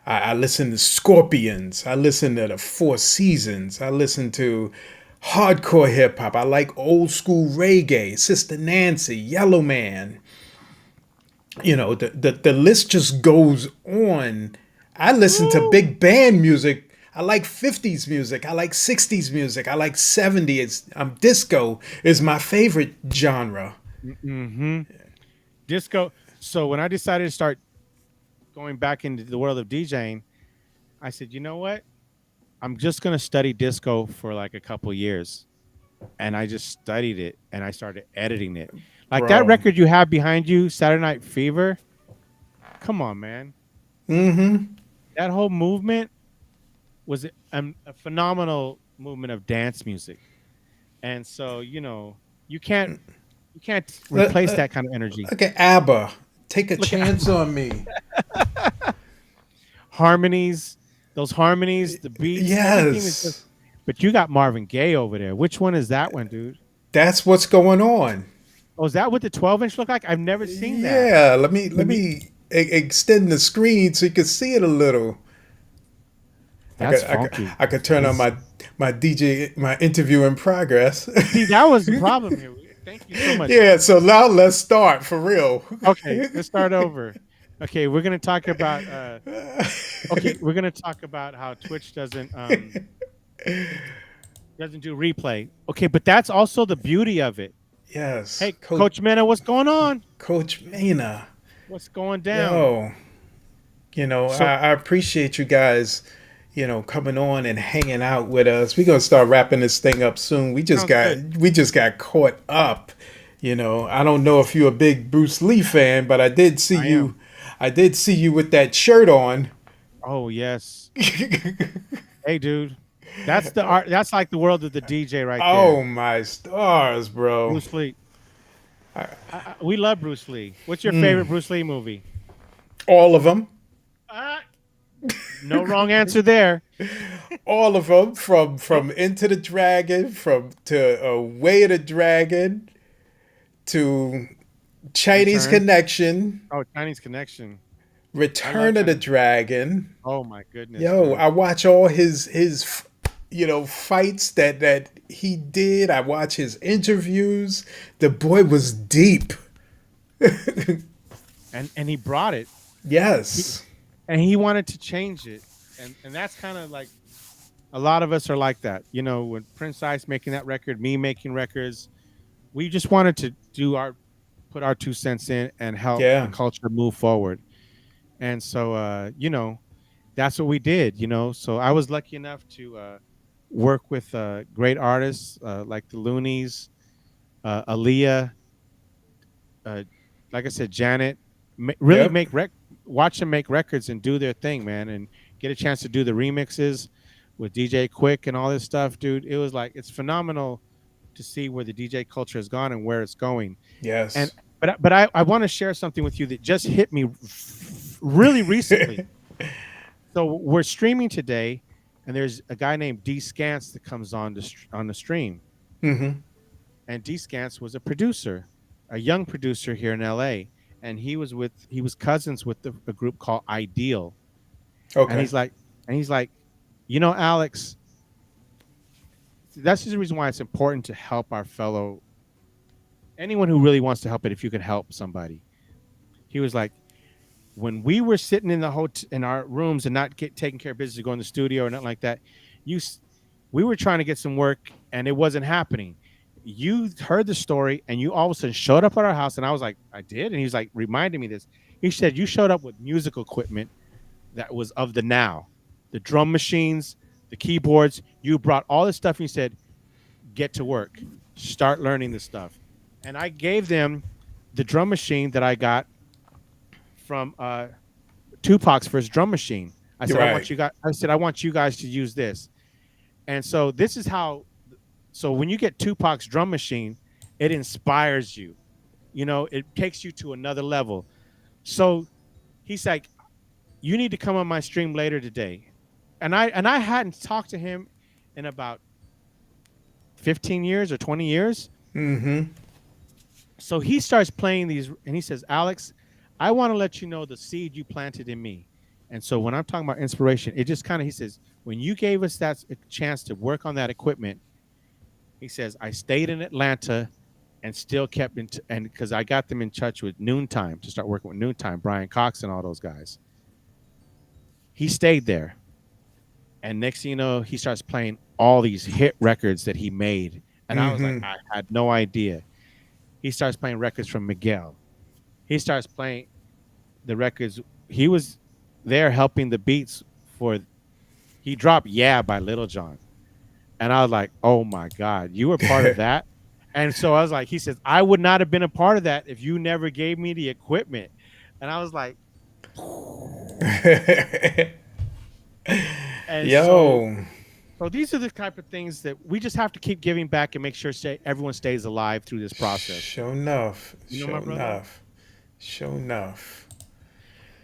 Speaker 2: I listen to Scorpions. I listen to the Four Seasons. I listen to hardcore hip hop. I like old school reggae, Sister Nancy, Yellow Man. You know, the list just goes on. I listen to big band music. I like 50s music. I like 60s music. I like 70s. Disco is my favorite genre.
Speaker 3: Disco. So when I decided to start going back into the world of DJing, I said, you know what? I'm just going to study disco for like a couple years. And I just studied it and I started editing it. Like that record you have behind you, Saturday Night Fever. Come on, man. That whole movement was a phenomenal movement of dance music. And so, you know, you can't replace that kind of energy.
Speaker 2: Look at ABBA. Take a chance on me.
Speaker 3: Harmonies, the beats.
Speaker 2: Yes.
Speaker 3: But you got Marvin Gaye over there. Which one is that one, dude?
Speaker 2: That's what's going on.
Speaker 3: Oh, is that what the 12-inch look like? I've never seen that.
Speaker 2: Yeah, let me extend the screen so you can see it a little.
Speaker 3: That's funky.
Speaker 2: I could turn on my interview in progress.
Speaker 3: See, that was the problem here. Thank you so much.
Speaker 2: Yeah, so now let's start for real.
Speaker 3: Okay, let's start over. Okay, we're gonna talk about. Okay, we're gonna talk about how Twitch doesn't do replay. Okay, but that's also the beauty of it.
Speaker 2: Yes,
Speaker 3: Hey, Coach Mena, what's going on?
Speaker 2: Coach Mena.
Speaker 3: What's going down?
Speaker 2: Yo,
Speaker 3: So
Speaker 2: I appreciate you guys, coming on and hanging out with us. We're gonna start wrapping this thing up soon.
Speaker 3: sounds good.
Speaker 2: We just got caught up. I don't know if you're a big Bruce Lee fan, but I did see
Speaker 3: I
Speaker 2: you.
Speaker 3: am.
Speaker 2: I did see you with that shirt on.
Speaker 3: Oh yes. Hey, dude, that's the art. That's like the world of the DJ right
Speaker 2: Oh
Speaker 3: there.
Speaker 2: my stars, bro.
Speaker 3: Bruce Lee. We love Bruce Lee. What's your favorite Bruce Lee movie?
Speaker 2: All of them.
Speaker 3: Uh, no wrong answer there.
Speaker 2: All of them from Into the Dragon, from to Way of the Dragon, to Chinese
Speaker 3: Return.
Speaker 2: Connection,
Speaker 3: Oh, Chinese Connection. I love
Speaker 2: Return of the
Speaker 3: Chinese.
Speaker 2: Dragon.
Speaker 3: Oh my goodness,
Speaker 2: Yo,
Speaker 3: dude.
Speaker 2: I watch all his fights that he did. I watch his interviews. The boy was deep.
Speaker 3: And he brought it. He,
Speaker 2: Yes.
Speaker 3: and he wanted to change it. And that's kind of like a lot of us are like that. When Prince Ice making that record, me making records, we just wanted to put our 2 cents in and help the
Speaker 2: Yeah.
Speaker 3: culture move forward. And so that's what we did. So I was lucky enough to work with great artists like the Loonies, Aaliyah, like I said, Janet. Really
Speaker 2: Yep.
Speaker 3: watch them make records and do their thing, man, and get a chance to do the remixes with DJ Quick and all this stuff, dude. It was like it's phenomenal to see where the DJ culture has gone and where it's going. And
Speaker 2: Yes.
Speaker 3: but I want to share something with you that just hit me really recently. So we're streaming today, and there's a guy named D Scance that comes on on the stream,
Speaker 2: Mm-hmm.
Speaker 3: and D Scance was a producer, a young producer here in LA, and he was cousins with a group called Ideal, and
Speaker 2: Okay.
Speaker 3: he's like, Alex, that's just the reason why it's important to help our fellow anyone who really wants to help it. If you can help somebody, he was like, when we were sitting in in our rooms and not taking care of business to go in the studio or nothing like that, we were trying to get some work and it wasn't happening. You heard the story and you all of a sudden showed up at our house, and I was like, I did, and he was like reminding me this. He said you showed up with musical equipment that was of the now, the drum machines, the keyboards. You brought all this stuff and you said, get to work, start learning this stuff. And I gave them the drum machine that I got from Tupac's first drum machine. I said,
Speaker 2: Right.
Speaker 3: I want you guys to use this. And so this is how. So when you get Tupac's drum machine, it inspires you. It takes you to another level. So he's like, you need to come on my stream later today. And I hadn't talked to him in about 15 years or 20 years.
Speaker 2: Mm-hmm.
Speaker 3: So he starts playing these, and he says, Alex, I want to let you know the seed you planted in me. And so when I'm talking about inspiration, it just he says, when you gave us that chance to work on that equipment, he says, I stayed in Atlanta and still kept and because I got them in touch with Noontime to start working with Noontime, Brian Cox and all those guys. He stayed there. And next thing you know, he starts playing all these hit records that he made. And I was like,
Speaker 2: Mm-hmm.
Speaker 3: I had no idea. He starts playing records from Miguel. He starts playing the records. He was there helping the beats he dropped Yeah by Little John. And I was like, oh my God, you were part of that? And so I was like, he says, I would not have been a part of that if you never gave me the equipment. And I was like, and
Speaker 2: Yo.
Speaker 3: so these are the type of things that we just have to keep giving back and make sure everyone stays alive through this process.
Speaker 2: Sure enough.
Speaker 3: My brother?
Speaker 2: Sure enough.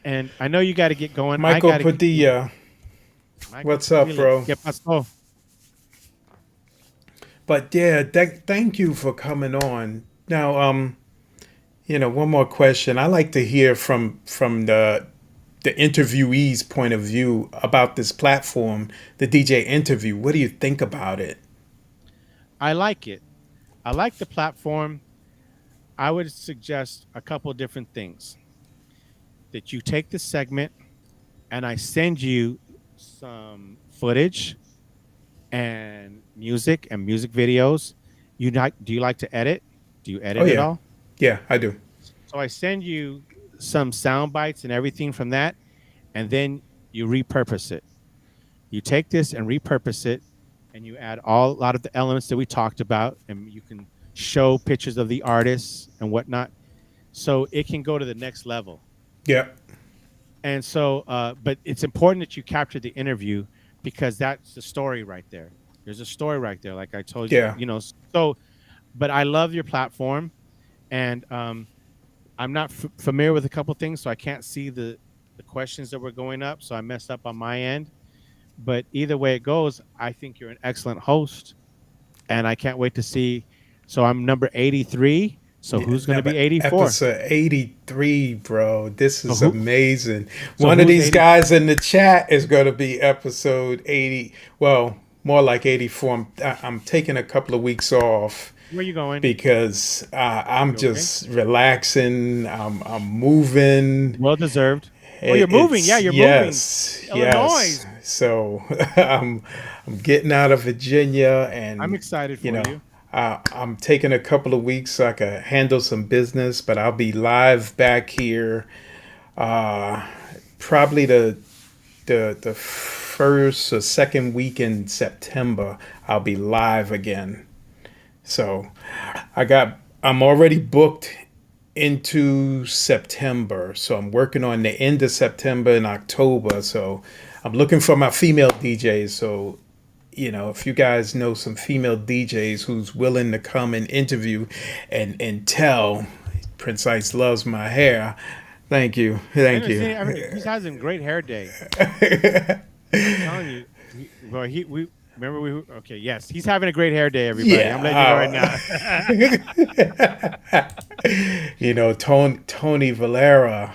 Speaker 3: And I know you got to get going.
Speaker 2: Michael Padilla. What's up, bro?
Speaker 3: ¿Qué pasó?
Speaker 2: But yeah, thank you for coming on. Now, one more question. I like to hear from the interviewee's point of view about this platform, the DJ interview. What do you think about it?
Speaker 3: I like it. I like the platform. I would suggest a couple different things. that you take this segment and I send you some footage and music videos. Do you like to edit? Do you
Speaker 2: Oh
Speaker 3: edit at
Speaker 2: yeah,
Speaker 3: all?
Speaker 2: yeah, I do.
Speaker 3: So I send you some sound bites and everything from that, and then you repurpose it. You take this and repurpose it, and you add a lot of the elements that we talked about, and you can show pictures of the artists and whatnot, so it can go to the next level.
Speaker 2: Yeah,
Speaker 3: And so, but it's important that you capture the interview because that's the story right there. There's a story right there, like I told you,
Speaker 2: yeah,
Speaker 3: So, but I love your platform, and I'm not familiar with a couple things, so I can't see the questions that were going up. So I messed up on my end. But either way it goes, I think you're an excellent host, and I can't wait to see. So I'm number 83. So who's going to
Speaker 2: number
Speaker 3: be 84?
Speaker 2: episode 83, bro. This
Speaker 3: So
Speaker 2: is amazing.
Speaker 3: So
Speaker 2: One of
Speaker 3: who's
Speaker 2: these
Speaker 3: 80?
Speaker 2: guys in the chat is going to be episode 80. Well, more like 84. I'm taking a couple of weeks off.
Speaker 3: Where are you going?
Speaker 2: Because I'm
Speaker 3: okay?
Speaker 2: just relaxing. I'm moving.
Speaker 3: Well deserved. Oh, you're moving. Yeah, you're moving. Illinois.
Speaker 2: Yes. So I'm getting out of Virginia, and
Speaker 3: I'm excited for you.
Speaker 2: I'm taking a couple of weeks so I can handle some business, but I'll be live back here. Probably the first or second week in September. I'll be live again. So I'm already booked into September. So I'm working on the end of September and October. So I'm looking for my female DJs. So, if you guys know some female DJs who's willing to come and interview and tell Prince Ice loves my hair. Thank you. Thank you.
Speaker 3: I mean, he's having a great hair day. I'm telling you. Yes, he's having a great hair day, everybody.
Speaker 2: Yeah.
Speaker 3: I'm letting you know right now.
Speaker 2: Tony Valera,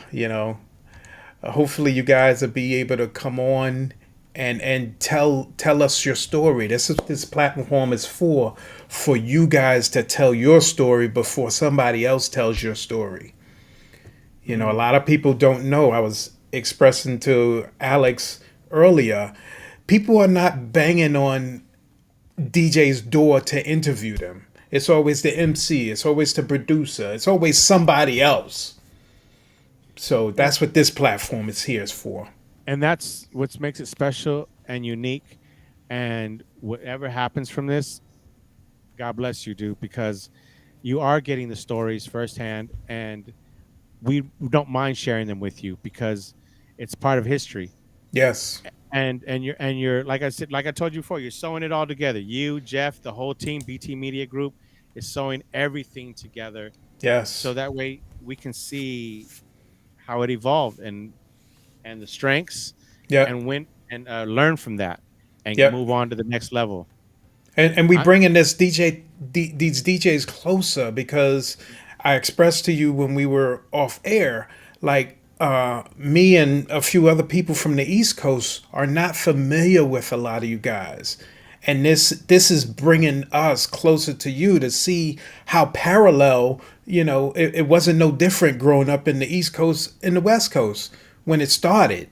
Speaker 2: hopefully you guys will be able to come on and tell us your story. This platform is for you guys to tell your story before somebody else tells your story. A lot of people don't know. I was expressing to Alex earlier, people are not banging on DJ's door to interview them. It's always the MC, it's always the producer, it's always somebody else. So that's what this platform is here for.
Speaker 3: And that's what makes it special and unique. And whatever happens from this, God bless you, dude, because you are getting the stories firsthand, and we don't mind sharing them with you because it's part of history.
Speaker 2: Yes.
Speaker 3: And you're like I said, like I told you before, you're sewing it all together. You, Jeff, the whole team, BT Media Group, is sewing everything together.
Speaker 2: Yes.
Speaker 3: So that way we can see how it evolved and the strengths.
Speaker 2: Yeah.
Speaker 3: And learn from that and move on to the next level.
Speaker 2: And we bringing these DJs closer because I expressed to you when we were off air, like me and a few other people from the East Coast are not familiar with a lot of you guys. And this is bringing us closer to you to see how parallel, it wasn't no different growing up in the East Coast and the West Coast when it started.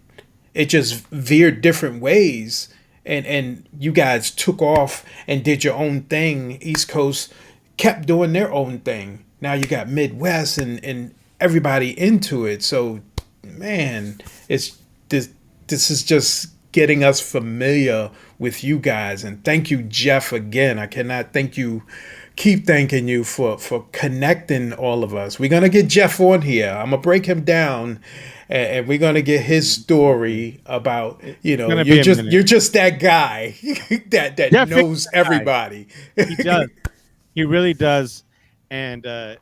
Speaker 2: It just veered different ways. And you guys took off and did your own thing. East Coast kept doing their own thing. Now you got Midwest and everybody into it. So, man, this is just getting us familiar with you guys. And thank you, Jeff, again. I cannot keep thanking you for connecting all of us. We're going to get Jeff on here. I'm going to break him down. And we're gonna get his story about you're just that guy that
Speaker 3: Jeff
Speaker 2: knows everybody.
Speaker 3: He does, he really does, and I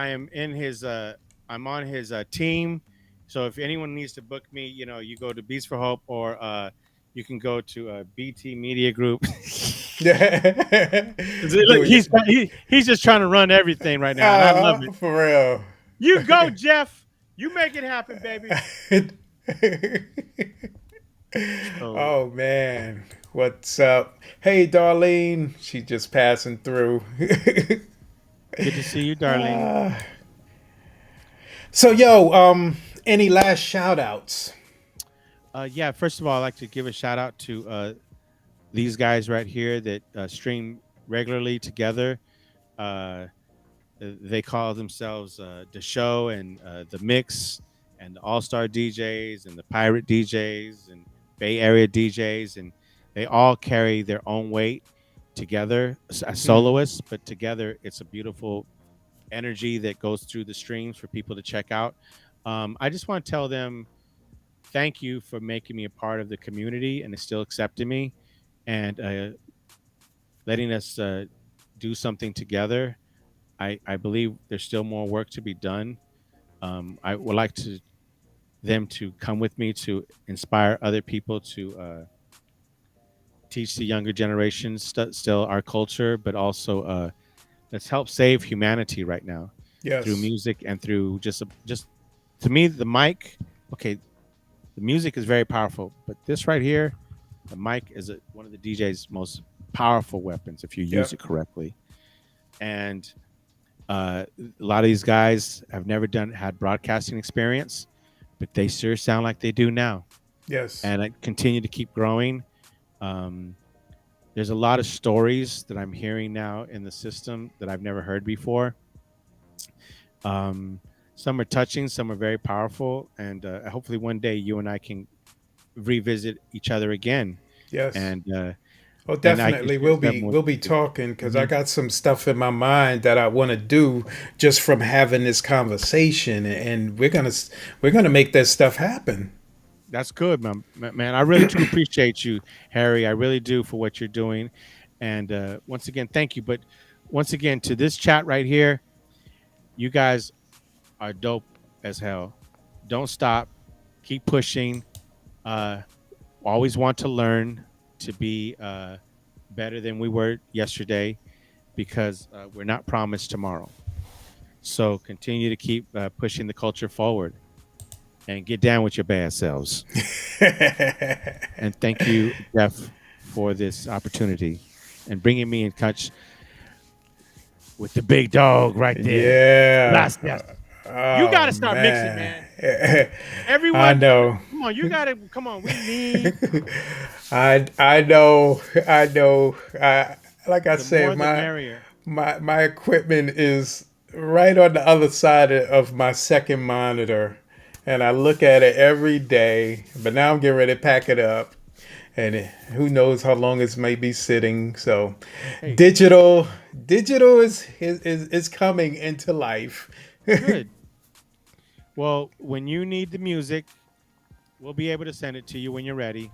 Speaker 3: am in his. I'm on his team, so if anyone needs to book me, you go to Beats for Hope or you can go to BT Media Group. Look, he's just trying to run everything right now, and I love it
Speaker 2: for real.
Speaker 3: You go, Jeff. You make it happen, baby.
Speaker 2: Oh, man. What's up? Hey, Darlene. She's just passing through.
Speaker 3: Good to see you, Darlene.
Speaker 2: So, any last shout outs?
Speaker 3: Yeah, first of all, I'd like to give a shout out to these guys right here that stream regularly together. Uh, they call themselves the show and the mix and the all-star DJs and the pirate DJs and Bay Area DJs, and they all carry their own weight together as soloists, but together it's a beautiful energy that goes through the streams for people to check out. I just want to tell them thank you for making me a part of the community and still accepting me and letting us do something together. I believe there's still more work to be done. I would like them to come with me to inspire other people to teach the younger generations still our culture, but also let's help save humanity right now through
Speaker 2: Yes.
Speaker 3: music and through just to me the mic. Okay, the music is very powerful, but this right here, the mic is one of the DJ's most powerful weapons if you use it correctly. And a lot of these guys have never had broadcasting experience, but they sure sound like they do now.
Speaker 2: Yes.
Speaker 3: And I continue to keep growing. There's a lot of stories that I'm hearing now in the system that I've never heard before. Some are touching, some are very powerful, and hopefully one day you and I can revisit each other again.
Speaker 2: Yes.
Speaker 3: And
Speaker 2: oh, definitely we'll be talking because I got some stuff in my mind that I want to do just from having this conversation, and we're gonna make that stuff happen.
Speaker 3: That's good, man. I really do appreciate you, Harry. I really do for what you're doing. And once again, thank you. But once again, to this chat right here, you guys are dope as hell. Don't stop. Keep pushing. Always want to learn to be better than we were yesterday because we're not promised tomorrow. So continue to keep pushing the culture forward. And get down with your bad selves. And thank you, Jeff, for this opportunity and bringing me in touch with the big dog right there.
Speaker 2: Yeah.
Speaker 3: Gracias. You got to start mixing, man. Everyone.
Speaker 2: I know.
Speaker 3: Come on, you got to. Come on, we need.
Speaker 2: I know. Like I said, my equipment is right on the other side of my second monitor. And I look at it every day, but now I'm getting ready to pack it up. And who knows how long it may be sitting. So hey. Digital is coming into life.
Speaker 3: Good. Well, when you need the music, we'll be able to send it to you when you're ready.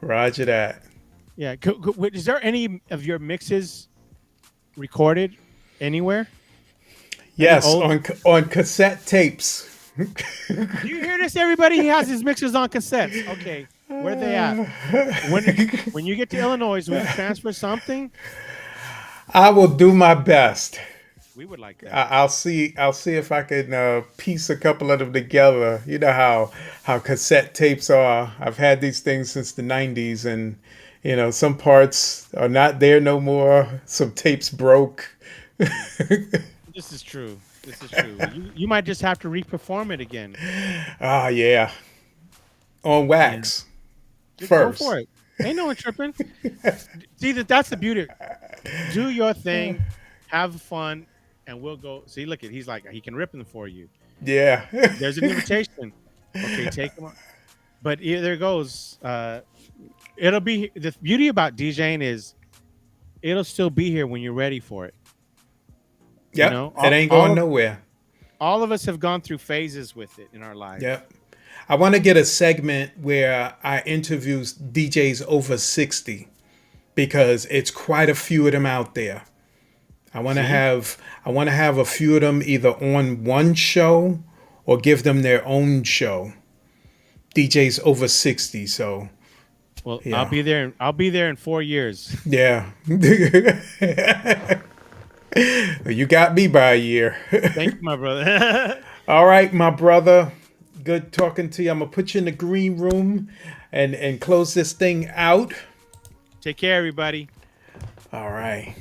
Speaker 2: Roger that.
Speaker 3: Yeah. Is there any of your mixes recorded anywhere?
Speaker 2: Yes, on cassette tapes.
Speaker 3: Do you hear this, everybody? He has his mixers on cassettes. Okay, where are they at? When you get to Illinois, we transfer something.
Speaker 2: I will do my best.
Speaker 3: We would like that.
Speaker 2: I'll see if I can piece a couple of them together. You know how cassette tapes are. I've had these things since the 90s, and you know some parts are not there no more. Some tapes broke.
Speaker 3: This is true. This is true. You might just have to reperform it again.
Speaker 2: Ah, yeah. On wax. First.
Speaker 3: Go for it. Ain't no one tripping. See, that's the beauty. Do your thing, have fun, and we'll go. See, look at he's like he can rip them for you.
Speaker 2: Yeah.
Speaker 3: There's an invitation. Okay, take them. But there goes. It'll be the beauty about DJing is it'll still be here when you're ready for it.
Speaker 2: Yeah, you know, it ain't going nowhere.
Speaker 3: All of us have gone through phases with it in our lives.
Speaker 2: Yeah. I want to get a segment where I interview DJs over 60 because it's quite a few of them out there. I want to have a few of them either on one show or give them their own show. DJs over 60, so
Speaker 3: well, yeah. I'll be there in 4 years.
Speaker 2: Yeah. You got me by a year.
Speaker 3: Thank you, my brother.
Speaker 2: All right, my brother. Good talking to you. I'm going to put you in the green room and close this thing out.
Speaker 3: Take care, everybody.
Speaker 2: All right.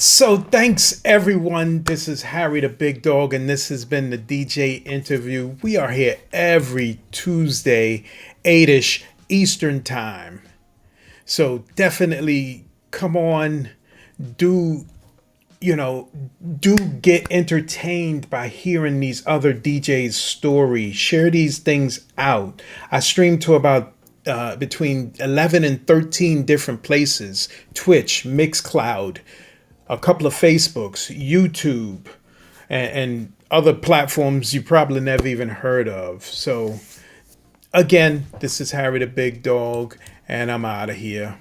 Speaker 2: So thanks everyone. This is Harry the Big Dog, and this has been the DJ interview. We are here every Tuesday, 8ish Eastern time. So definitely come on, do do get entertained by hearing these other DJs' stories. Share these things out. I stream to about between 11 and 13 different places: Twitch, Mixcloud, a couple of Facebooks, YouTube, and other platforms you probably never even heard of. So again, this is Harry the Big Dog, and I'm out of here.